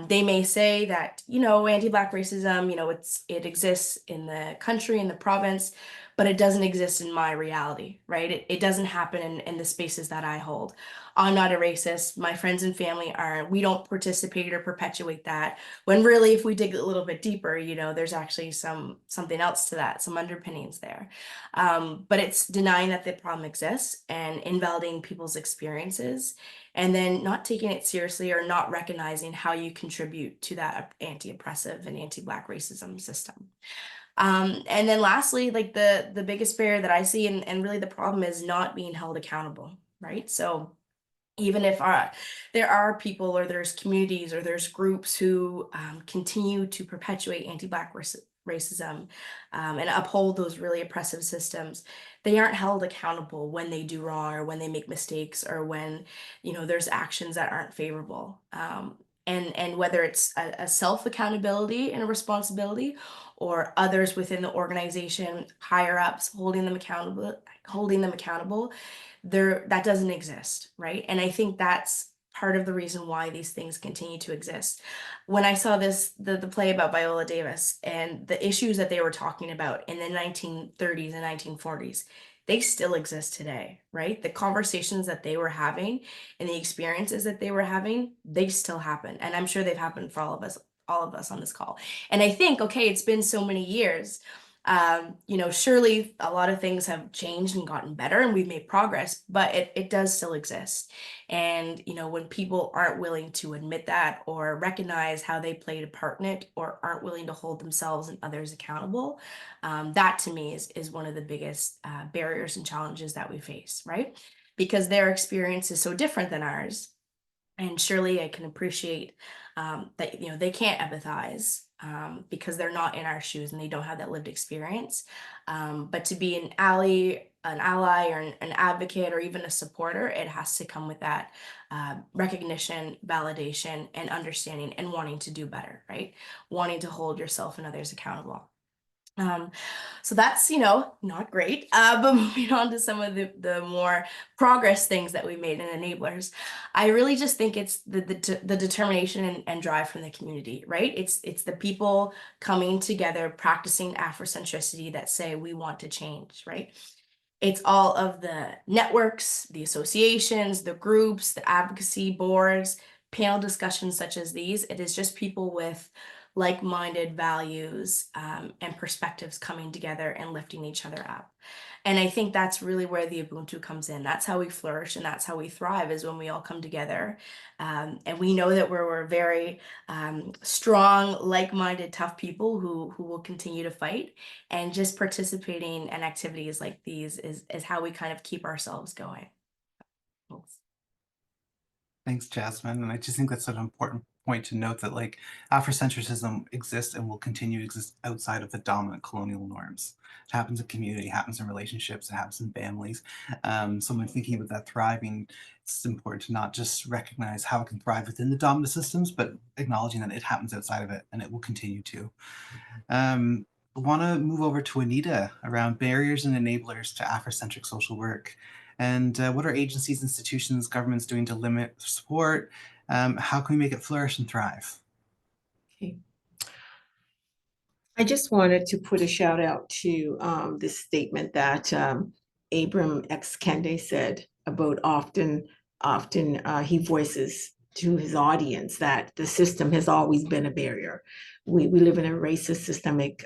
they may say that, you know, anti-Black racism, you know, it exists in the country, in the province, but it doesn't exist in my reality, right? It doesn't happen in the spaces that I hold. I'm not a racist. My friends and family aren't. We don't participate or perpetuate that. When really, if we dig a little bit deeper, you know, there's actually something else to that, some underpinnings there. But it's denying that the problem exists and invalidating people's experiences, and then not taking it seriously or not recognizing how you contribute to that anti-oppressive and anti-Black racism system. And then lastly, like the biggest barrier that I see and really the problem is not being held accountable, right? So even if there are people or there's communities or there's groups who continue to perpetuate anti-Black racism and uphold those really oppressive systems, they aren't held accountable when they do wrong or when they make mistakes or when, you know, there's actions that aren't favorable. And whether it's a self-accountability and a responsibility or others within the organization, higher ups holding them accountable, that doesn't exist, right? And I think that's part of the reason why these things continue to exist. When I saw the play about Viola Davis and the issues that they were talking about in the 1930s and 1940s, they still exist today, right? The conversations that they were having and the experiences that they were having, they still happen. And I'm sure they've happened for all of us on this call. And I think, okay, it's been so many years. Surely a lot of things have changed and gotten better and we've made progress, but it does still exist. And, when people aren't willing to admit that or recognize how they played a part in it or aren't willing to hold themselves and others accountable, that to me is one of the biggest barriers and challenges that we face, right? Because their experience is so different than ours. And surely I can appreciate that, they can't empathize because they're not in our shoes and they don't have that lived experience. But to be an ally or an advocate or even a supporter, it has to come with that recognition, validation, and understanding and wanting to do better, right? Wanting to hold yourself and others accountable. So that's, not great. But moving on to some of the more progress things that we made in enablers, I really just think it's the determination and drive from the community, right? It's the people coming together, practicing Afrocentricity that say we want to change, right? It's all of the networks, the associations, the groups, the advocacy boards, panel discussions such as these. It is just people with like-minded values and perspectives coming together and lifting each other up. And I think that's really where the Ubuntu comes in. That's how we flourish and that's how we thrive, is when we all come together. And we know that we're very strong, like-minded, tough people who will continue to fight. And just participating in activities like these is how we kind of keep ourselves going. Thanks. Thanks, Jasmine. And I just think that's an important point to note, that like Afrocentrism exists and will continue to exist outside of the dominant colonial norms. It happens in community, it happens in relationships, it happens in families. So when thinking about that thriving, it's important to not just recognize how it can thrive within the dominant systems, but acknowledging that it happens outside of it and it will continue to. I want to move over to Juanita around barriers and enablers to Afrocentric social work. And what are agencies, institutions, governments doing to limit support? How can we make it flourish and thrive? Okay. I just wanted to put a shout out to this statement that Abram X. Kende said about often he voices to his audience that the system has always been a barrier. We live in a racist systemic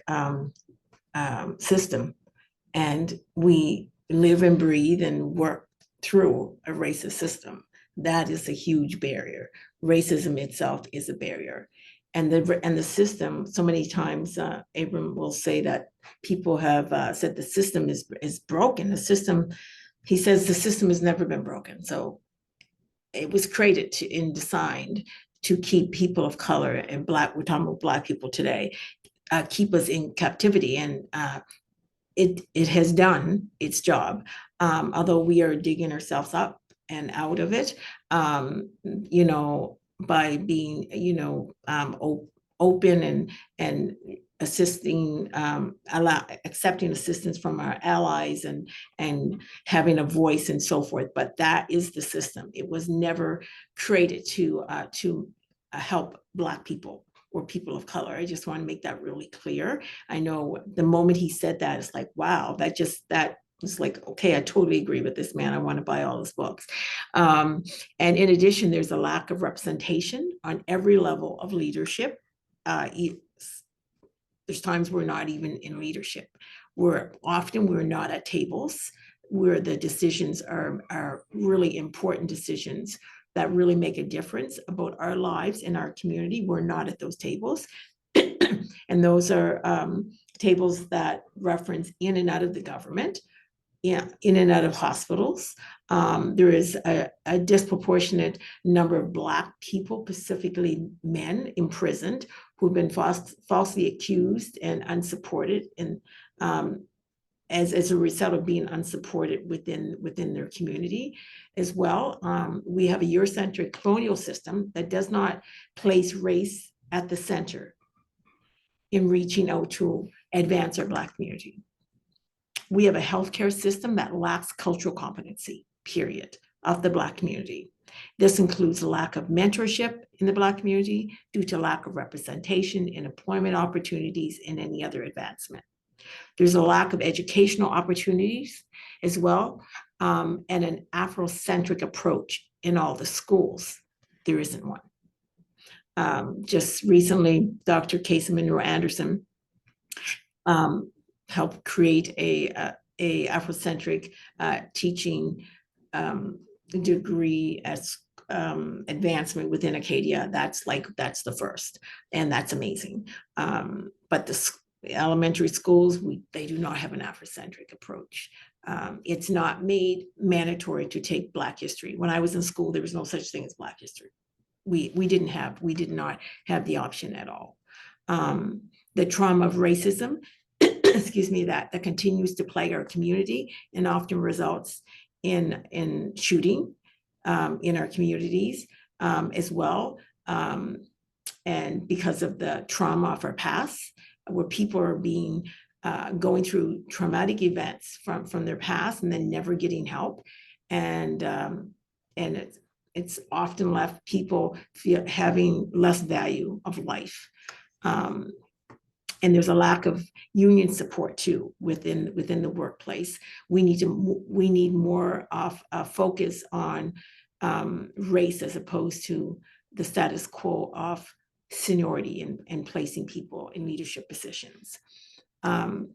system, and we live and breathe and work through a racist system. That is a huge barrier. Racism itself is a barrier. And the system, so many times, Abram will say that people have said the system is broken. The system, he says the system has never been broken. So it was created and designed to keep people of color and we're talking about Black people today, keep us in captivity. And it has done its job, although we are digging ourselves up and out of it, by being, open and assisting, accepting assistance from our allies and having a voice and so forth. But that is the system. It was never created to help Black people or people of color. I just want to make that really clear. I know the moment he said that, it's like, wow, that was like, okay, I totally agree with this man. I want to buy all his books. And in addition, there's a lack of representation on every level of leadership. There's times we're not even in leadership. We're not at tables where the decisions are really important decisions that really make a difference about our lives and our community. We're not at those tables. And those are tables that reference in and out of the government, in and out of hospitals. There is a disproportionate number of Black people, specifically men, imprisoned, who've been falsely accused and unsupported, and as a result of being unsupported within their community as well. We have a Eurocentric colonial system that does not place race at the center in reaching out to advance our Black community. We have a healthcare system that lacks cultural competency, period, of the Black community. This includes a lack of mentorship in the Black community due to lack of representation in employment opportunities and any other advancement. There's a lack of educational opportunities as well, and an Afrocentric approach in all the schools. There isn't one. Just recently, Dr. Kyiaisha Anderson helped create a Afrocentric teaching degree as advancement within Acadia. That's the first, and that's amazing. But the elementary schools, they do not have an Afrocentric approach. It's not made mandatory to take Black history. When I was in school, there was no such thing as Black history. We did not have the option at all. The trauma of racism, excuse me, that continues to plague our community and often results in shooting in our communities as well. And because of the trauma of our past, where people are going through traumatic events from their past and then never getting help. And it's often left people having less value of life. And there's a lack of union support too within the workplace. We need more of a focus on race as opposed to the status quo of seniority and placing people in leadership positions. And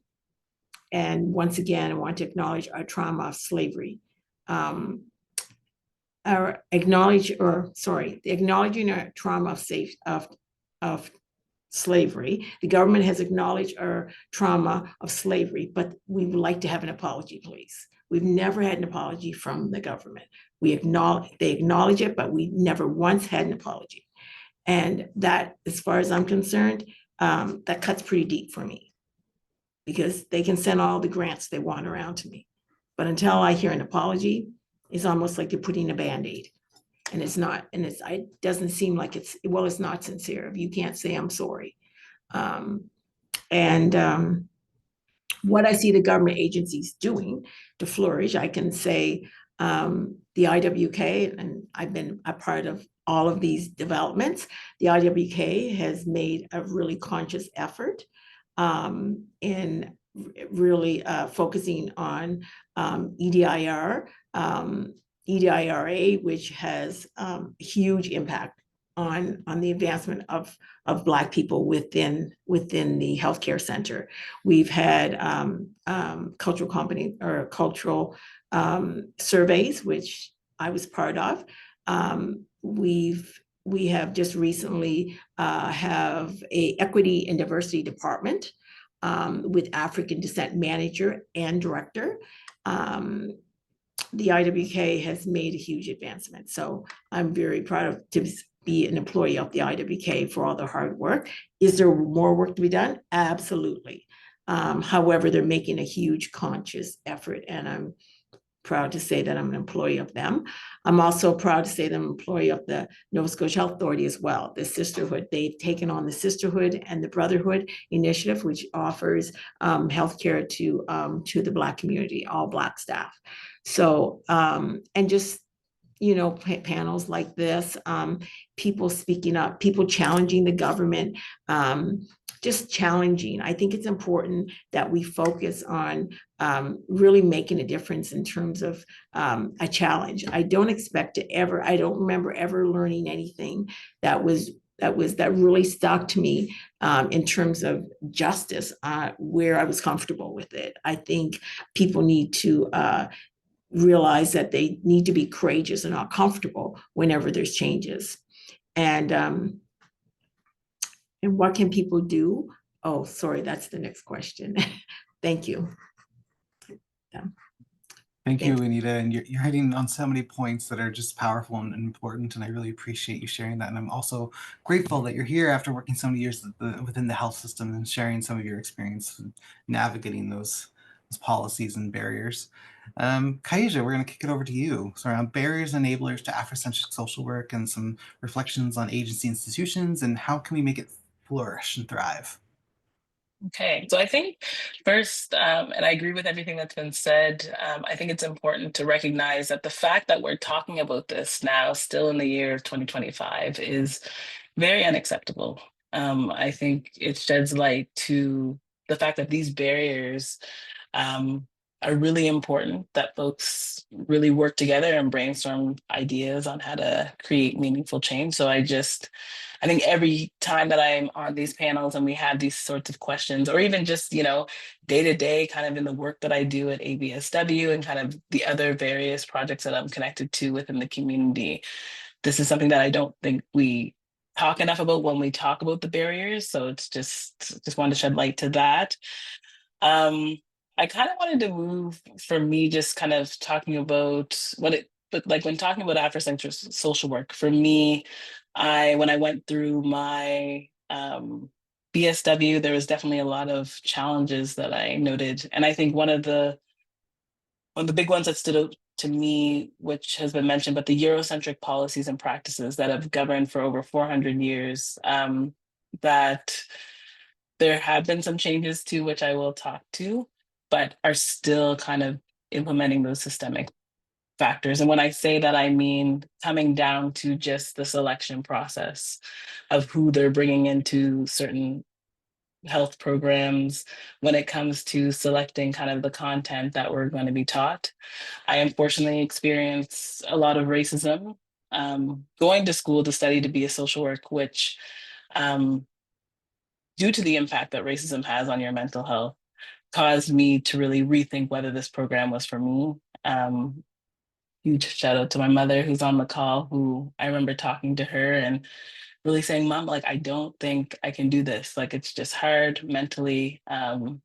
once again, I want to acknowledge our trauma of slavery. Acknowledging our trauma of slavery. The government has acknowledged our trauma of slavery, but we would like to have an apology, please. We've never had an apology from the government. They acknowledge it, but we never once had an apology. And that, as far as I'm concerned, that cuts pretty deep for me, because they can send all the grants they want around to me. But until I hear an apology, it's almost like they're putting a Band-Aid. And it's not, and it doesn't seem like it's not sincere if you can't say I'm sorry. What I see the government agencies doing to flourish, I can say the IWK, and I've been a part of all of these developments, the IWK has made a really conscious effort in really focusing on EDIR, EDIRA, which has a huge impact on the advancement of Black people within the healthcare center. We've had cultural surveys, which I was part of. We have just recently have a equity and diversity department with African descent manager and director. The IWK has made a huge advancement. So I'm very proud to be an employee of the IWK for all the hard work. Is there more work to be done? Absolutely. However, they're making a huge conscious effort, and I'm proud to say that I'm an employee of them. I'm also proud to say that I'm an employee of the Nova Scotia Health Authority as well, the sisterhood. They've taken on the Sisterhood and the Brotherhood initiative, which offers healthcare to the Black community, all Black staff. So, and just, panels like this, people speaking up, people challenging the government, just challenging. I think it's important that we focus on really making a difference in terms of a challenge. I don't remember ever learning anything that really stuck to me in terms of justice where I was comfortable with it. I think people need to realize that they need to be courageous and not comfortable whenever there's changes. And what can people do? Oh, sorry, that's the next question. Thank you. Yeah. Thank you, Juanita. And you're hitting on so many points that are just powerful and important, and I really appreciate you sharing that. And I'm also grateful that you're here after working so many years within the health system and sharing some of your experience navigating those policies and barriers. Kyiaisha, we're going to kick it over to you. So around barriers and enablers to Africentric social work and some reflections on agency institutions and how can we make it flourish and thrive? Okay, so I think first, and I agree with everything that's been said, I think it's important to recognize that the fact that we're talking about this now, still in the year of 2025, is very unacceptable. I think it sheds light to the fact that these barriers are really important, that folks really work together and brainstorm ideas on how to create meaningful change. So I think every time that I'm on these panels and we have these sorts of questions, or even just, day to day kind of in the work that I do at ABSW and kind of the other various projects that I'm connected to within the community, this is something that I don't think we talk enough about when we talk about the barriers. So it's just wanted to shed light to that. I kind of wanted to move from me just kind of talking about but like when talking about Africentric social work, for me, when I went through my BSW, there was definitely a lot of challenges that I noted. And I think one of the big ones that stood out to me, which has been mentioned, but the Eurocentric policies and practices that have governed for over 400 years, that there have been some changes to, which I will talk to, but are still kind of implementing those systemic factors. And when I say that, I mean coming down to just the selection process of who they're bringing into certain health programs, when it comes to selecting kind of the content that we're going to be taught. I unfortunately experienced a lot of racism going to school to study to be a social work, which due to the impact that racism has on your mental health, caused me to really rethink whether this program was for me. Huge shout out to my mother who's on the call, who I remember talking to her and really saying, Mom, like, I don't think I can do this. Like, it's just hard mentally. And,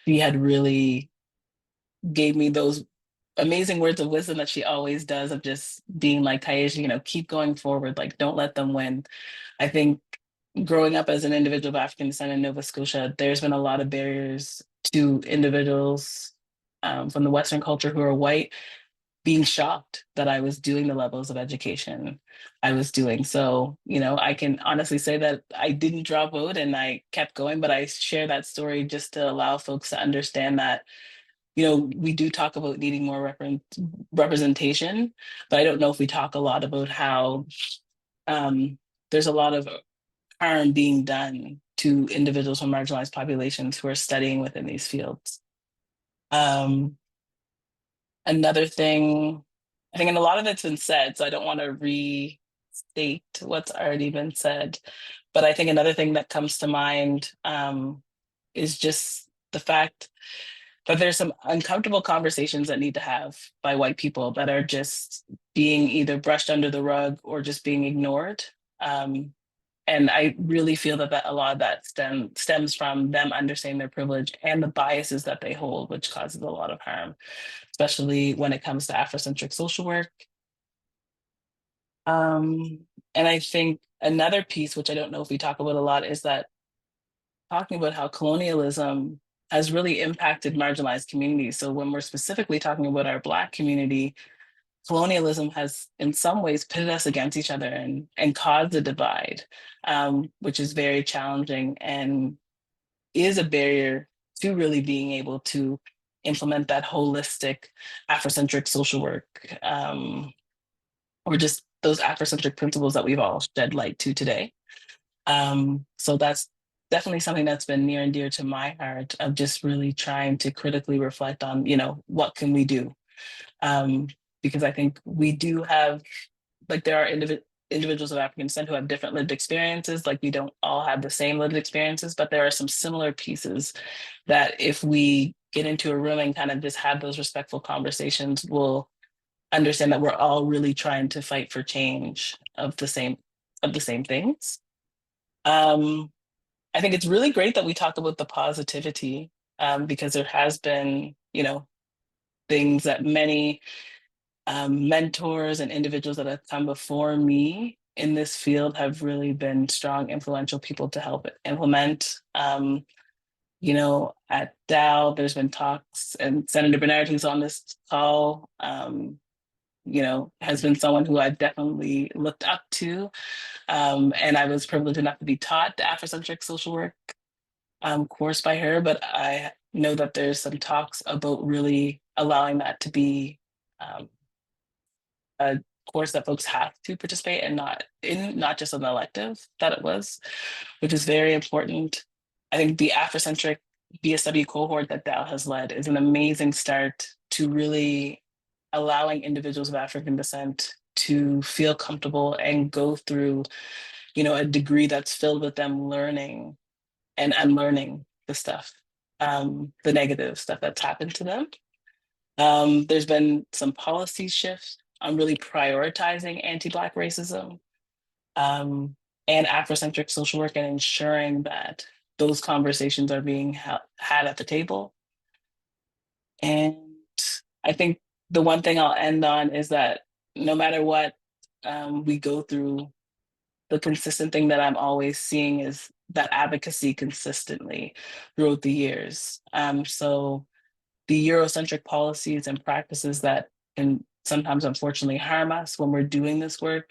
she had really gave me those amazing words of wisdom that she always does, of just being like, Kyiaisha, keep going forward. Like, don't let them win. I think growing up as an individual of African descent in Nova Scotia, there's been a lot of barriers to individuals from the Western culture who are white being shocked that I was doing the levels of education I was doing. So, I can honestly say that I didn't drop out and I kept going, but I share that story just to allow folks to understand that, we do talk about needing more representation, but I don't know if we talk a lot about how there's a lot of harm being done to individuals from marginalized populations who are studying within these fields. Another thing, I think, and a lot of it's been said, so I don't want to restate what's already been said, but I think another thing that comes to mind is just the fact that there's some uncomfortable conversations that need to have by white people that are just being either brushed under the rug or just being ignored. And I really feel that a lot of that stems from them understanding their privilege and the biases that they hold, which causes a lot of harm, especially when it comes to Afrocentric social work. And I think another piece, which I don't know if we talk about a lot, is that talking about how colonialism has really impacted marginalized communities. So when we're specifically talking about our Black community, colonialism has in some ways pitted us against each other and caused a divide, which is very challenging and is a barrier to really being able to implement that holistic Afrocentric social work, or just those Afrocentric principles that we've all shed light to today. So that's definitely something that's been near and dear to my heart, of just really trying to critically reflect on, what can we do? Because I think we do have, like, there are individuals of African descent who have different lived experiences. Like, we don't all have the same lived experiences, but there are some similar pieces that if we get into a room and kind of just have those respectful conversations, we'll understand that we're all really trying to fight for change of the same things. I think it's really great that we talk about the positivity, because there has been, things that many mentors and individuals that have come before me in this field have really been strong, influential people to help implement. At Dow, there's been talks, and Senator Bernard, who's on this call, has been someone who I've definitely looked up to. And I was privileged enough to be taught the Africentric social work course by her, but I know that there's some talks about really allowing that to be a course that folks have to participate and not just an elective that it was, which is very important. I think the Africentric BSW cohort that Dal has led is an amazing start to really allowing individuals of African descent to feel comfortable and go through, a degree that's filled with them learning and unlearning the stuff, the negative stuff that's happened to them. There's been some policy shifts on really prioritizing anti-Black racism and Afrocentric social work and ensuring that those conversations are being had at the table. And I think the one thing I'll end on is that no matter what we go through, the consistent thing that I'm always seeing is that advocacy consistently throughout the years. So the Eurocentric policies and practices that can sometimes unfortunately harm us when we're doing this work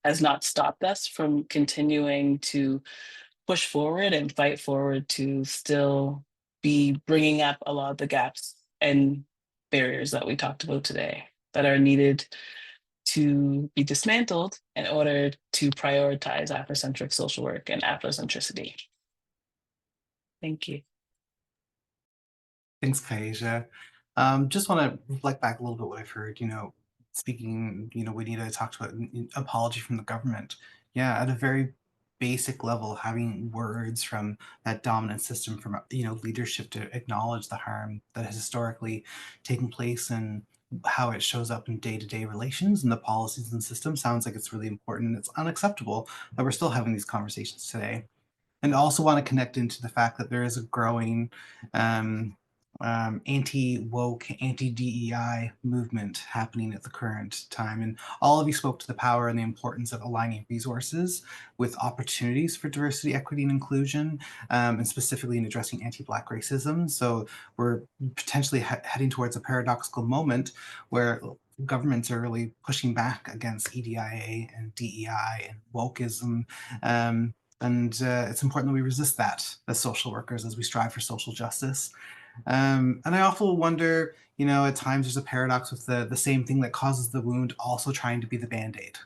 has not stopped us from continuing to push forward and fight forward to still be bringing up a lot of the gaps and barriers that we talked about today that are needed to be dismantled in order to prioritize Afrocentric social work and Afrocentricity. Thank you. Thanks, Kyiaisha. Just want to reflect back a little bit what I've heard, speaking, Juanita talked about an apology from the government. Yeah, at a very basic level, having words from that dominant system, from, leadership to acknowledge the harm that has historically taken place and how it shows up in day-to-day relations and the policies and systems sounds like it's really important. It's unacceptable that we're still having these conversations today. And also want to connect into the fact that there is a growing anti-woke, anti-DEI movement happening at the current time. And all of you spoke to the power and the importance of aligning resources with opportunities for diversity, equity, and inclusion, and specifically in addressing anti-Black racism. So we're potentially heading towards a paradoxical moment where governments are really pushing back against EDIA and DEI and wokeism. And it's important that we resist that as social workers, as we strive for social justice. And I also wonder, at times there's a paradox with the same thing that causes the wound also trying to be the Band-Aid,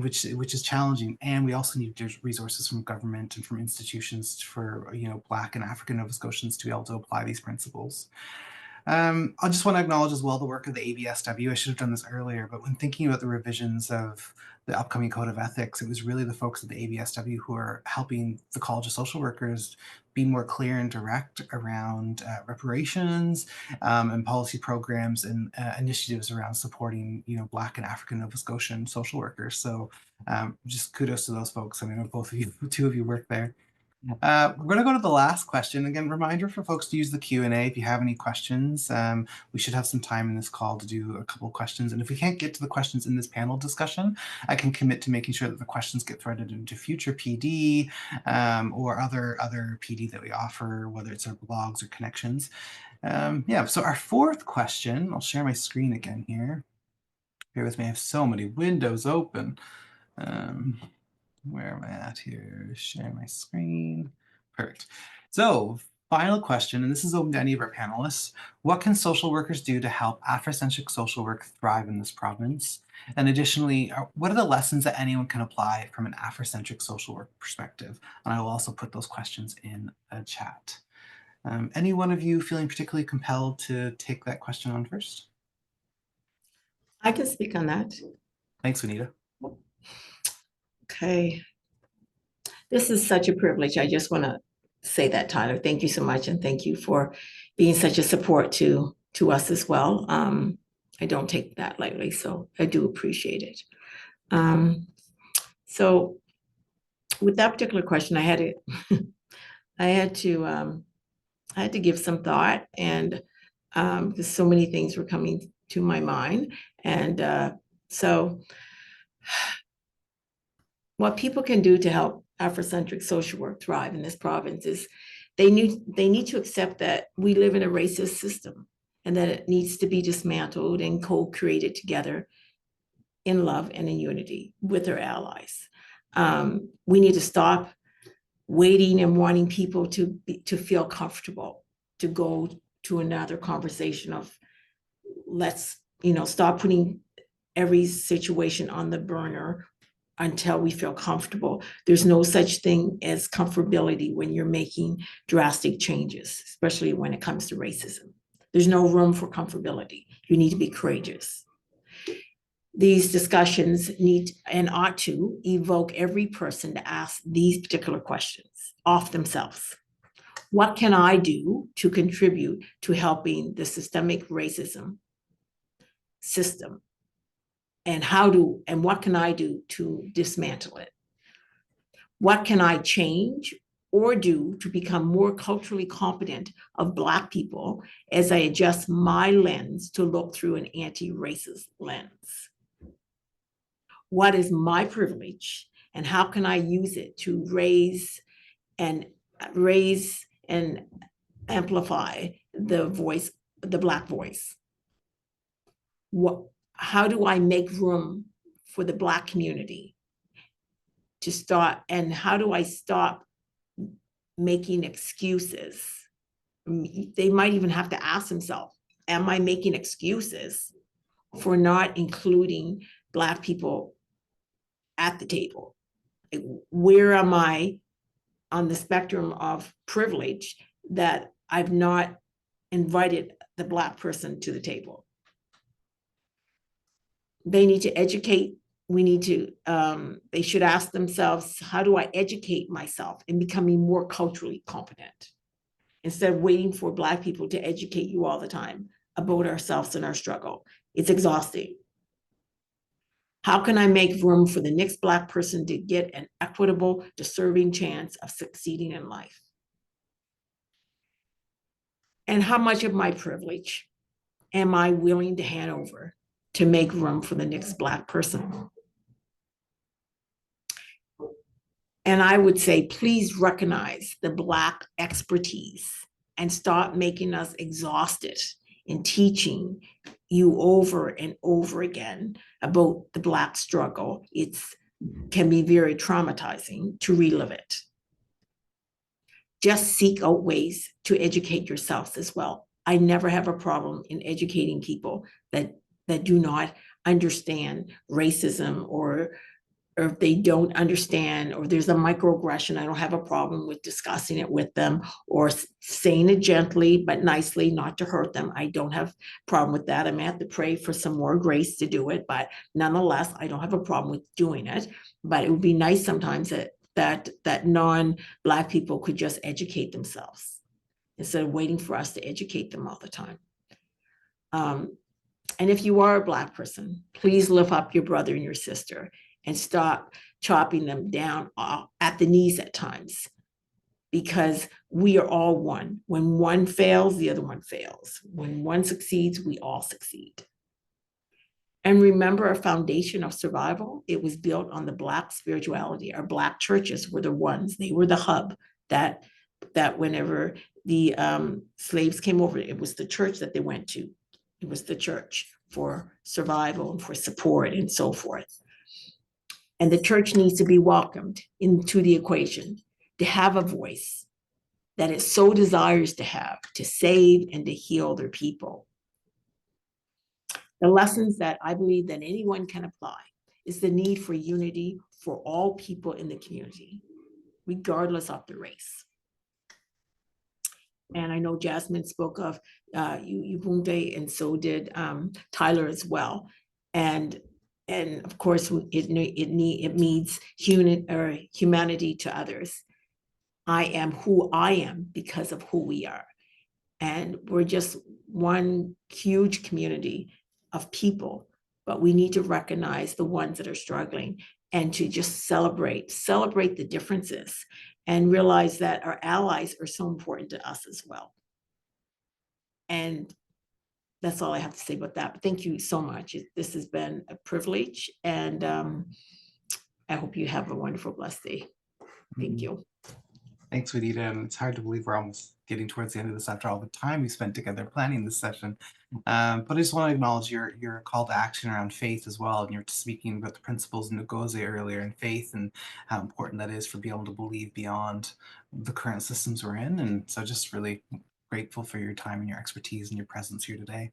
which is challenging. And we also need resources from government and from institutions for, Black and African Nova Scotians to be able to apply these principles. I just want to acknowledge as well the work of the ABSW. I should have done this earlier, but when thinking about the revisions of the upcoming Code of Ethics, it was really the folks at the ABSW who are helping the College of Social Workers be more clear and direct around reparations and policy programs and initiatives around supporting, Black and African Nova Scotian social workers. So just kudos to those folks. I mean, both of you, two of you work there. We're going to go to the last question. Again, reminder for folks to use the Q&A if you have any questions. We should have some time in this call to do a couple of questions. And if we can't get to the questions in this panel discussion, I can commit to making sure that the questions get threaded into future PD or other PD that we offer, whether it's our blogs or connections. So our fourth question, I'll share my screen again here. Bear with me, I have so many windows open. Where am I at here? Share my screen. Perfect. So final question, and this is open to any of our panelists. What can social workers do to help Afrocentric social work thrive in this province? And additionally, what are the lessons that anyone can apply from an Afrocentric social work perspective? And I will also put those questions in a chat. Any one of you feeling particularly compelled to take that question on first? I can speak on that. Thanks, Juanita. Okay. This is such a privilege. I just want to say that, Tyler. Thank you so much. And thank you for being such a support to us as well. I don't take that lightly, so I do appreciate it. So with that particular question, I had to give some thought, and because so many things were coming to my mind. And so what people can do to help Afrocentric social work thrive in this province is they need to accept that we live in a racist system and that it needs to be dismantled and co-created together in love and in unity with our allies. We need to stop waiting and wanting people to feel comfortable to go to another conversation of let's, stop putting every situation on the burner until we feel comfortable. There's no such thing as comfortability when you're making drastic changes, especially when it comes to racism. There's no room for comfortability. You need to be courageous. These discussions need and ought to evoke every person to ask these particular questions of themselves. What can I do to contribute to helping the systemic racism system? And what can I do to dismantle it? What can I change or do to become more culturally competent of Black people as I adjust my lens to look through an anti-racist lens? What is my privilege and how can I use it to raise and amplify the voice, the Black voice? How do I make room for the Black community to start, and how do I stop making excuses? They might even have to ask themselves, am I making excuses for not including Black people at the table? Where am I on the spectrum of privilege that I've not invited the Black person to the table? They need to educate. They should ask themselves, how do I educate myself in becoming more culturally competent? Instead of waiting for Black people to educate you all the time about ourselves and our struggle. It's exhausting. How can I make room for the next Black person to get an equitable, deserving chance of succeeding in life? And how much of my privilege am I willing to hand over to make room for the next Black person? And I would say, please recognize the Black expertise and stop making us exhausted in teaching you over and over again about the Black struggle. It can be very traumatizing to relive it. Just seek out ways to educate yourselves as well. I never have a problem in educating people that do not understand racism, or if they don't understand, or there's a microaggression, I don't have a problem with discussing it with them or saying it gently but nicely, not to hurt them. I don't have a problem with that. I may have to pray for some more grace to do it, but nonetheless, I don't have a problem with doing it. But it would be nice sometimes that non-Black people could just educate themselves instead of waiting for us to educate them all the time. And if you are a Black person, please lift up your brother and your sister and stop chopping them down at the knees at times, because we are all one. When one fails, the other one fails. When one succeeds, we all succeed. And remember, our foundation of survival, it was built on the Black spirituality. Our Black churches were the ones, they were the hub that whenever the slaves came over, it was the church that they went to. It was the church for survival and for support and so forth. And the church needs to be welcomed into the equation, to have a voice that it so desires to have, to save and to heal their people. The lessons that I believe that anyone can apply is the need for unity for all people in the community, regardless of the race. And I know Jasmine spoke of Ubuntu, and so did Tyler as well. And of course, it means humanity to others. I am who I am because of who we are. And we're just one huge community of people, but we need to recognize the ones that are struggling and to just celebrate the differences and realize that our allies are so important to us as well. And that's all I have to say about that. But thank you so much. This has been a privilege, and I hope you have a wonderful, blessed day. Thank you. Thanks, Juanita. And it's hard to believe we're almost getting towards the end of this after all the time we spent together planning this session. But I just want to acknowledge your call to action around faith as well. And you're speaking about the principles in Ngozi earlier, and faith, and how important that is for being able to believe beyond the current systems we're in. And so just really grateful for your time and your expertise and your presence here today.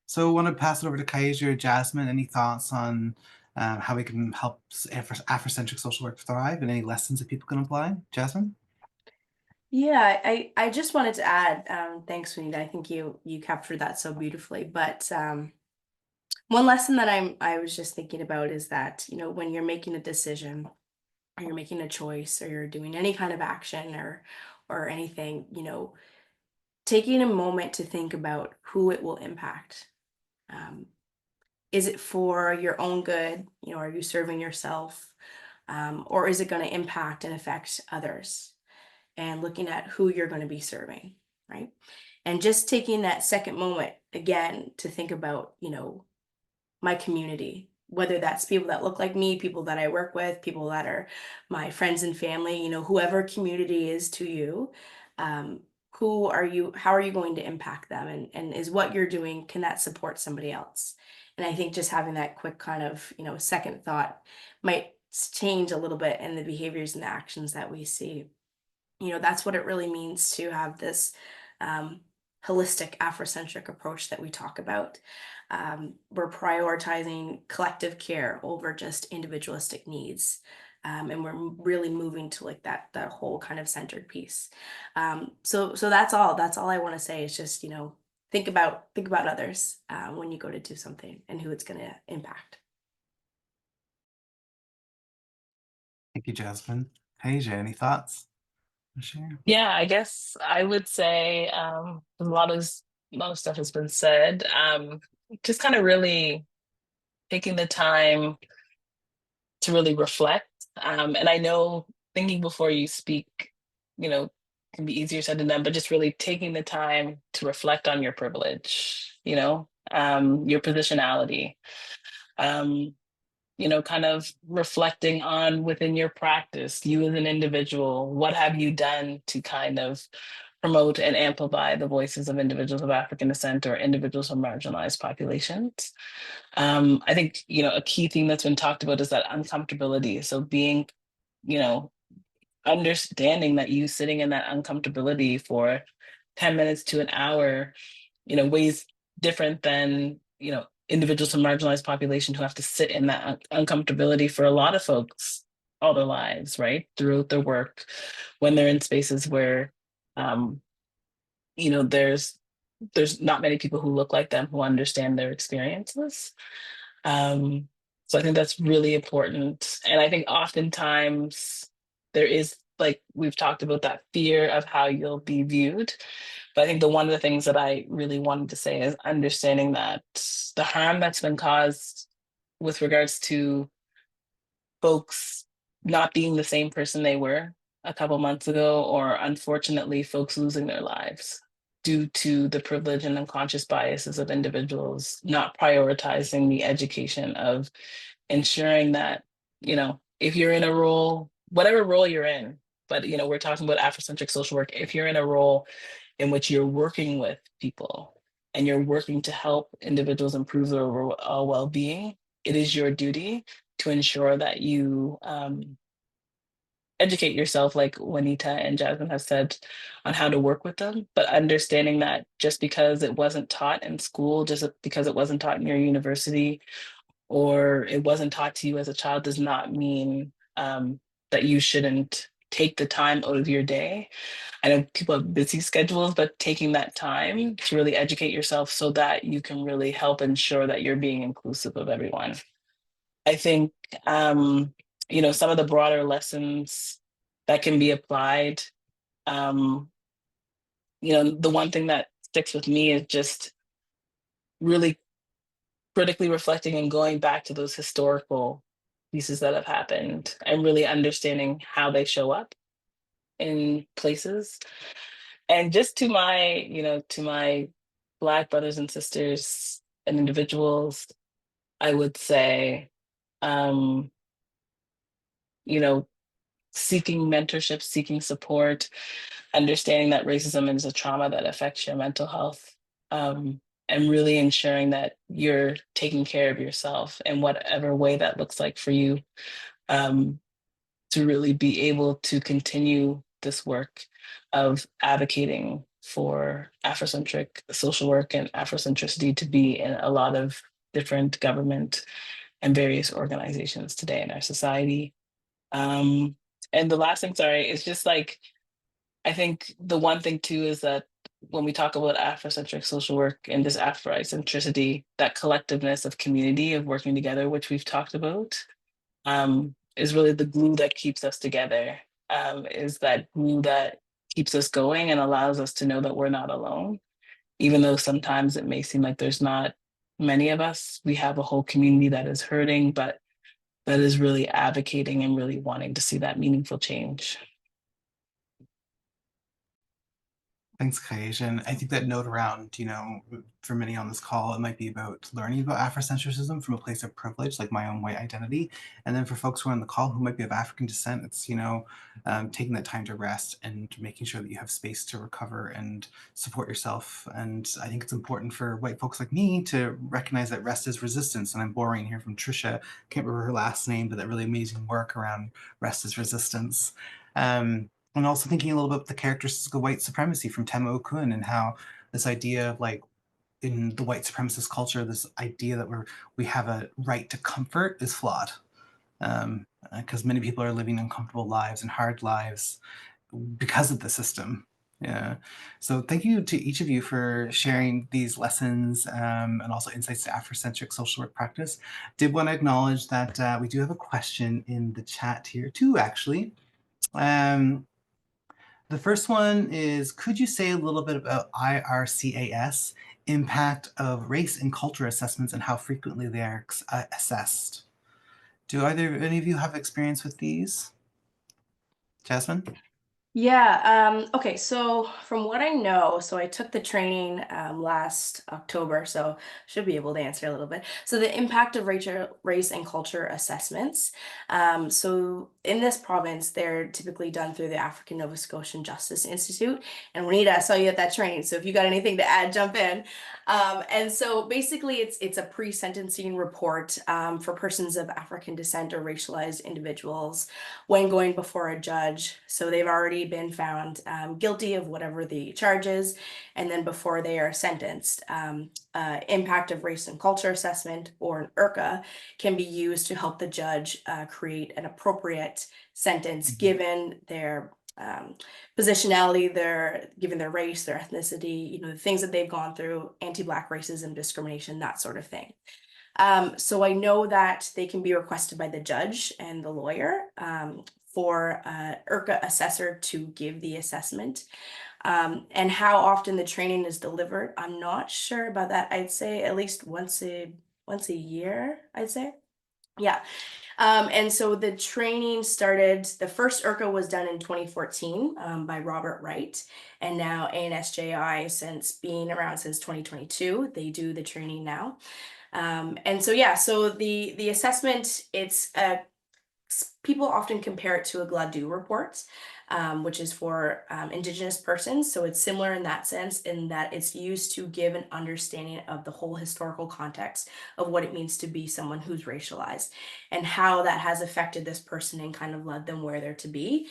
So I want to pass it over to Kyiaisha or Jasmine. Any thoughts on how we can help Afrocentric social work thrive, and any lessons that people can apply. Jasmine? Yeah, I just wanted to add, thanks, Juanita. I think you captured that so beautifully. But one lesson that I was just thinking about is that, you know, when you're making a decision, or you're making a choice, or you're doing any kind of action or anything, you know, taking a moment to think about who it will impact. Is it for your own good? You know, are you serving yourself? Or is it going to impact and affect others? And looking at who you're going to be serving, right? And just taking that second moment again to think about, you know, my community, whether that's people that look like me, people that I work with, people that are my friends and family, you know, whoever community is to you, who are you, how are you going to impact them? And is what you're doing, can that support somebody else? And I think just having that quick kind of, you know, second thought might change a little bit in the behaviors and the actions that we see. You know, that's what it really means to have this holistic Afrocentric approach that we talk about. We're prioritizing collective care over just individualistic needs. And we're really moving to like that whole kind of centered piece. So that's all I want to say is just, you know, think about others when you go to do something and who it's going to impact. Thank you, Jasmine. Kyiaisha, any thoughts? Sure. Yeah, I guess I would say a lot of stuff has been said. Just kind of really taking the time to really reflect. And I know thinking before you speak, you know, can be easier said than done, but just really taking the time to reflect on your privilege, you know, your positionality. You know, kind of reflecting on within your practice, you as an individual, what have you done to kind of promote and amplify the voices of individuals of African descent or individuals from marginalized populations? I think, you know, a key thing that's been talked about is that uncomfortability. So being, you know, understanding that you sitting in that uncomfortability for 10 minutes to an hour, you know, ways different than, you know, individuals from marginalized population who have to sit in that uncomfortability for a lot of folks all their lives, right? Throughout their work, when they're in spaces where, you know, there's not many people who look like them who understand their experiences. So I think that's really important. And I think oftentimes there is, like we've talked about, that fear of how you'll be viewed. But I think one of the things that I really wanted to say is understanding that the harm that's been caused with regards to folks not being the same person they were a couple months ago, or unfortunately folks losing their lives due to the privilege and unconscious biases of individuals not prioritizing the education of ensuring that, you know, if you're in a role, whatever role you're in, but, you know, we're talking about Afrocentric social work, if you're in a role in which you're working with people and you're working to help individuals improve their overall well-being, it is your duty to ensure that you educate yourself, like Juanita and Jasmine have said, on how to work with them, but understanding that just because it wasn't taught in school, just because it wasn't taught in your university, or it wasn't taught to you as a child, does not mean that you shouldn't take the time out of your day. I know people have busy schedules, but taking that time to really educate yourself so that you can really help ensure that you're being inclusive of everyone. I think, you know, some of the broader lessons that can be applied, you know, the one thing that sticks with me is just really critically reflecting and going back to those historical pieces that have happened and really understanding how they show up in places. And just to my, you know, to my Black brothers and sisters and individuals, I would say, you know, seeking mentorship, seeking support, understanding that racism is a trauma that affects your mental health, and really ensuring that you're taking care of yourself in whatever way that looks like for you, to really be able to continue this work of advocating for Afrocentric social work and Afrocentricity to be in a lot of different government and various organizations today in our society. And the last thing, sorry, is just like, I think the one thing too is that when we talk about Afrocentric social work and this Afrocentricity, that collectiveness of community, of working together, which we've talked about, is really the glue that keeps us together, is that glue that keeps us going and allows us to know that we're not alone. Even though sometimes it may seem like there's not many of us, we have a whole community that is hurting, but that is really advocating and really wanting to see that meaningful change. Thanks, Kyiaisha. And I think that note around, you know, for many on this call, it might be about learning about Afrocentrism from a place of privilege, like my own white identity. And then for folks who are on the call who might be of African descent, it's, you know, taking that time to rest and making sure that you have space to recover and support yourself. And I think it's important for white folks like me to recognize that rest is resistance. And I'm borrowing here from Trisha, can't remember her last name, but that really amazing work around rest is resistance. And also thinking a little bit about the characteristics of white supremacy from Tema Okun and how this idea of like in the white supremacist culture, this idea that we have a right to comfort is flawed, because many people are living uncomfortable lives and hard lives because of the system. Yeah. So thank you to each of you for sharing these lessons and also insights to Afrocentric social work practice. Did want to acknowledge that we do have a question in the chat here too, actually. The first one is, could you say a little bit about IRCAS, impact of race and culture assessments and how frequently they are assessed? Do any of you have experience with these? Jasmine? Yeah, okay, so from what I know, so I took the training last October, so should be able to answer a little bit. So the impact of race and culture assessments. So in this province, they're typically done through the African Nova Scotian Justice Institute. And Juanita, I saw you at that training, so if you got anything to add, jump in. And so basically it's a pre-sentencing report for persons of African descent or racialized individuals when going before a judge. So they've already been found guilty of whatever the charge is, and then before they are sentenced, impact of race and culture assessment, or an IRCA, can be used to help the judge create an appropriate sentence given their positionality, given their race, their ethnicity, you know, the things that they've gone through, anti-Black racism, discrimination, that sort of thing. So I know that they can be requested by the judge and the lawyer for IRCA assessor to give the assessment. And how often the training is delivered, I'm not sure about that. I'd say at least once a year, I'd say. Yeah. And so the training started, the first IRCA was done in 2014 by Robert Wright, and now ANSJI, since being around since 2022, they do the training now. And so, yeah, so the assessment, it's people often compare it to a GLADU report, which is for Indigenous persons. So it's similar in that sense, in that it's used to give an understanding of the whole historical context of what it means to be someone who's racialized and how that has affected this person and kind of led them where they're to be.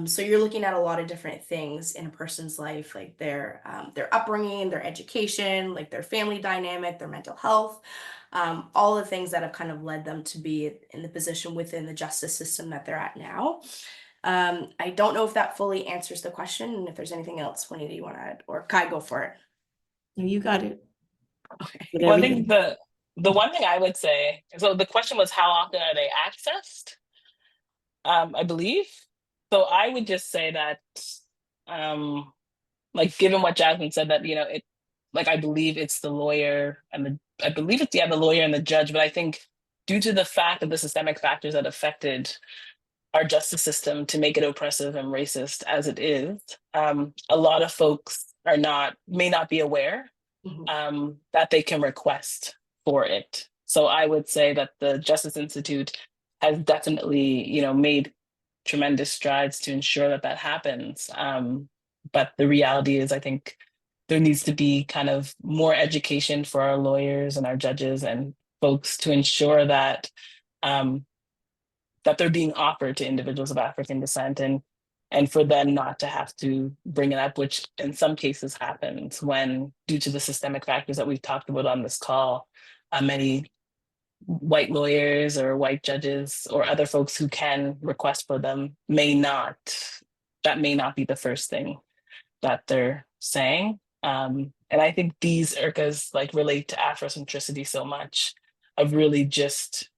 So you're looking at a lot of different things in a person's life, like their upbringing, their education, like their family dynamic, their mental health. All the things that have kind of led them to be in the position within the justice system that they're at now. I don't know if that fully answers the question, and if there's anything else, Juanita, you want to add, or Kai, go for it. You got it. Okay. Well, I think the one thing I would say, so the question was, how often are they accessed? I believe. So I would just say that, like, given what Jasmine said, that, you know, it, like, I believe it's the lawyer and I believe it's, yeah, the lawyer and the judge, but I think due to the fact of the systemic factors that affected our justice system to make it oppressive and racist as it is, a lot of folks may not be aware that they can request for it. So I would say that the Justice Institute has definitely, you know, made tremendous strides to ensure that that happens. But the reality is, I think there needs to be kind of more education for our lawyers and our judges and folks to ensure that that they're being offered to individuals of African descent, and for them not to have to bring it up, which in some cases happens when, due to the systemic factors that we've talked about on this call, many white lawyers or white judges or other folks who can request for them that may not be the first thing that they're saying. And I think these IRCAs like relate to Afrocentricity so much of really just,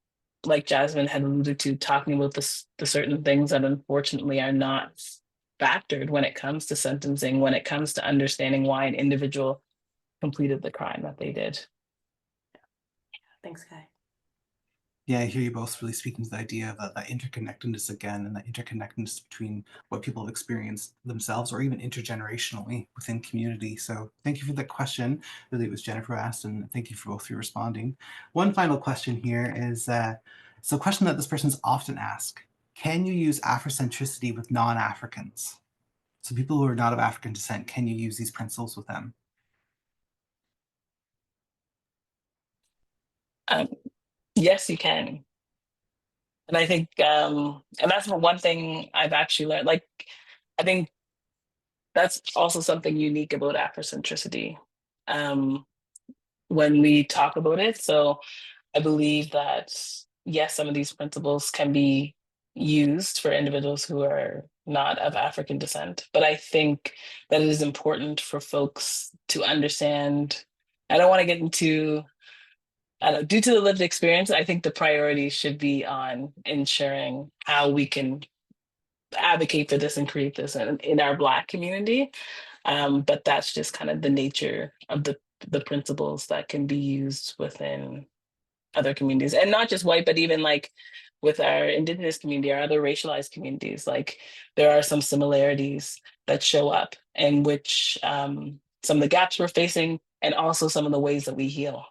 like Jasmine had alluded to, talking about the certain things that unfortunately are not factored when it comes to sentencing, when it comes to understanding why an individual completed the crime that they did. Thanks, Kai. Yeah, I hear you both really speaking to the idea of that interconnectedness again, and that interconnectedness between what people have experienced themselves or even intergenerationally within community. So thank you for the question. Really, it was Jennifer asked, and thank you for both for responding. One final question here is, so a question that this person's often asked: can you use Afrocentricity with non-Africans? So people who are not of African descent, can you use these principles with them? Yes, you can. And I think, and that's one thing I've actually learned. Like, I think that's also something unique about Afrocentricity when we talk about it. So I believe that, yes, some of these principles can be used for individuals who are not of African descent, but I think that it is important for folks to understand. I don't want to get into, I don't know, due to the lived experience, I think the priority should be on ensuring how we can advocate for this and create this in our Black community. But that's just kind of the nature of the principles that can be used within other communities, and not just white, but even like with our Indigenous community, our other racialized communities. Like there are some similarities that show up in which some of the gaps we're facing, and also some of the ways that we heal,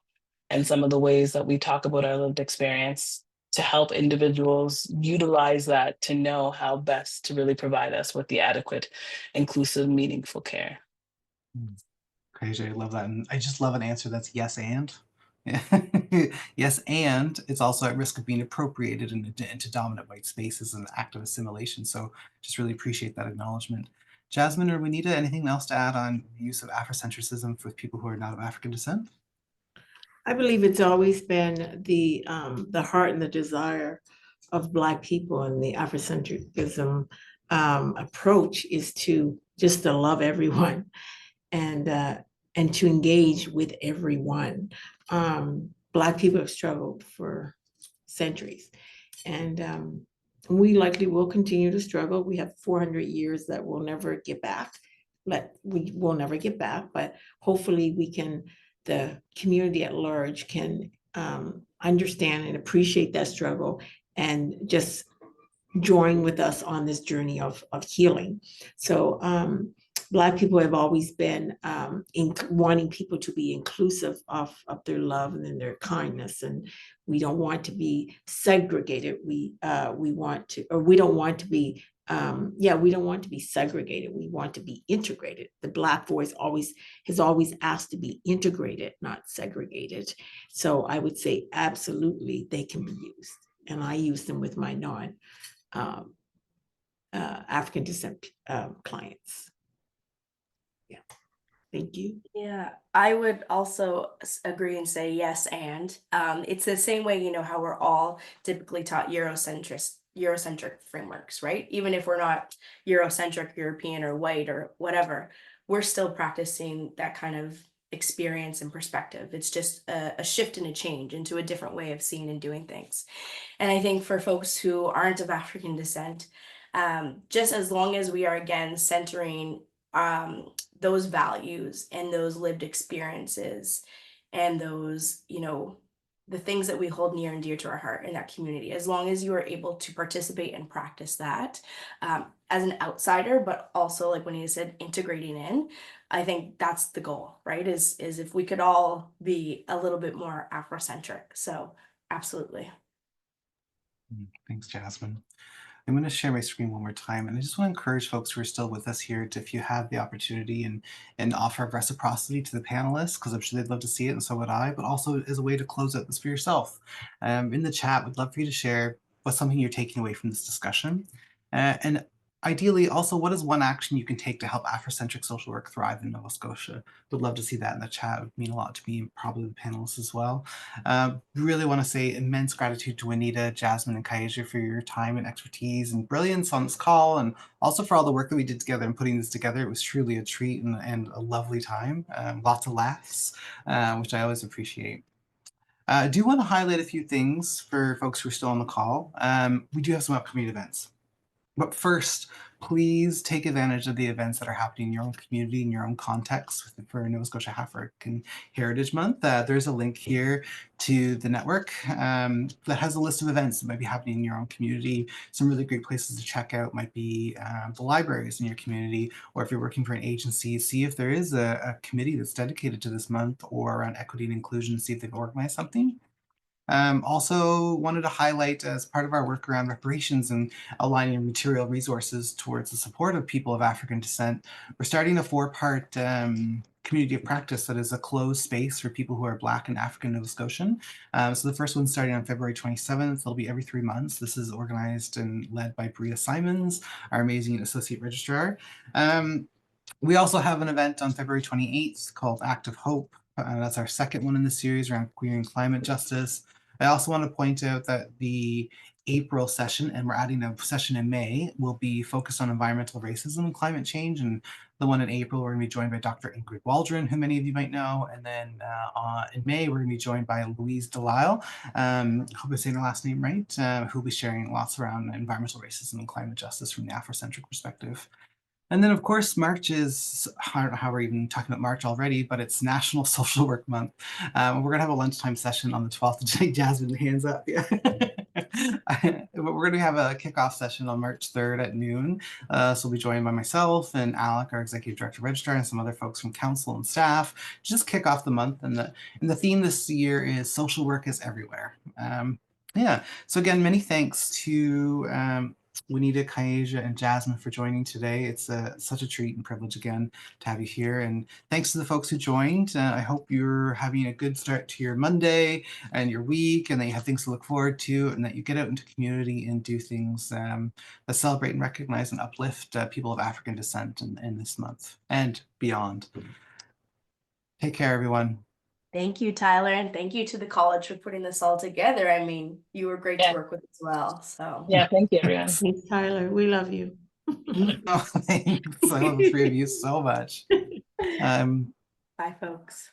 and some of the ways that we talk about our lived experience to help individuals utilize that to know how best to really provide us with the adequate, inclusive, meaningful care. Kyiaisha, I love that. And I just love an answer that's yes and. Yes, and it's also at risk of being appropriated into dominant white spaces and act of assimilation. So just really appreciate that acknowledgement. Jasmine or Juanita, anything else to add on the use of Afrocentrism with people who are not of African descent? I believe it's always been the heart and the desire of Black people, and the Afrocentrism approach is to just to love everyone and to engage with everyone. Black people have struggled for centuries, and we likely will continue to struggle. We have 400 years that we'll never get back. We will never get back, but hopefully the community at large can understand and appreciate that struggle and just join with us on this journey of healing. So Black people have always been wanting people to be inclusive of their love and their kindness, and we don't want to be segregated. We want to, or we don't want to be. We don't want to be segregated. We want to be integrated. The Black voice has always asked to be integrated, not segregated. So I would say absolutely they can be used, and I use them with my African descent clients. Yeah, thank you. Yeah, I would also agree and say yes, and it's the same way, how we're all typically taught Eurocentric frameworks, right? Even if we're not Eurocentric, European, or white, or whatever, we're still practicing that kind of experience and perspective. It's just a shift and a change into a different way of seeing and doing things. And I think for folks who aren't of African descent, just as long as we are, again, centering those values and those lived experiences and those, the things that we hold near and dear to our heart in that community, as long as you are able to participate and practice that as an outsider, but also, like when you said, integrating in, I think that's the goal, right? Is if we could all be a little bit more Afrocentric. So absolutely. Thanks, Jasmine. I'm going to share my screen one more time, and I just want to encourage folks who are still with us here to, if you have the opportunity, and offer of reciprocity to the panelists, because I'm sure they'd love to see it, and so would I, but also as a way to close out this for yourself. In the chat, we'd love for you to share what's something you're taking away from this discussion. And ideally, also, what is one action you can take to help Africentric social work thrive in Nova Scotia? Would love to see that in the chat. It would mean a lot to me and probably the panelists as well. Really want to say immense gratitude to Juanita, Jasmine, and Kyiaisha for your time and expertise and brilliance on this call, and also for all the work that we did together in putting this together. It was truly a treat and a lovely time. Lots of laughs, which I always appreciate. I do want to highlight a few things for folks who are still on the call. We do have some upcoming events. But first, please take advantage of the events that are happening in your own community, in your own context for Nova Scotia African Heritage Month. There's a link here to the network that has a list of events that might be happening in your own community. Some really great places to check out might be the libraries in your community, or if you're working for an agency, see if there is a committee that's dedicated to this month or around equity and inclusion, see if they've organized something. Also wanted to highlight, as part of our work around reparations and aligning material resources towards the support of people of African descent, we're starting a 4-part community of practice that is a closed space for people who are Black and African Nova Scotian. So the first one's starting on February 27th. It'll be every 3 months. This is organized and led by Bria Simons, our amazing associate registrar. We also have an event on February 28th called Act of Hope. That's our second one in the series around queer and climate justice. I also want to point out that the April session, and we're adding a session in May, will be focused on environmental racism and climate change. And the one in April, we're going to be joined by Dr. Ingrid Waldron, who many of you might know. And then in May, we're going to be joined by Louise Delisle, hope I'm saying her last name right, who will be sharing lots around environmental racism and climate justice from the Afrocentric perspective. And then, of course, March is, I don't know how we're even talking about March already, but it's National Social Work Month. We're going to have a lunchtime session on the 12th. Jasmine, hands up. Yeah. We're going to have a kickoff session on March 3rd at noon. So we'll be joined by myself and Alec, our Executive Director Registrar, and some other folks from council and staff to just kick off the month. And the theme this year is social work is everywhere. Yeah. So again, many thanks to Juanita, Kyiaisha, and Jasmine for joining today. It's such a treat and privilege again to have you here. And thanks to the folks who joined. I hope you're having a good start to your Monday and your week, and that you have things to look forward to, and that you get out into community and do things that celebrate and recognize and uplift people of African descent in this month and beyond. Take care, everyone. Thank you, Tyler, and thank you to the college for putting this all together. I mean, you were great to work with as well. So yeah, thank you, everyone. Thanks, Tyler. We love you. Oh, thanks. I love the three of you so much. bye, folks.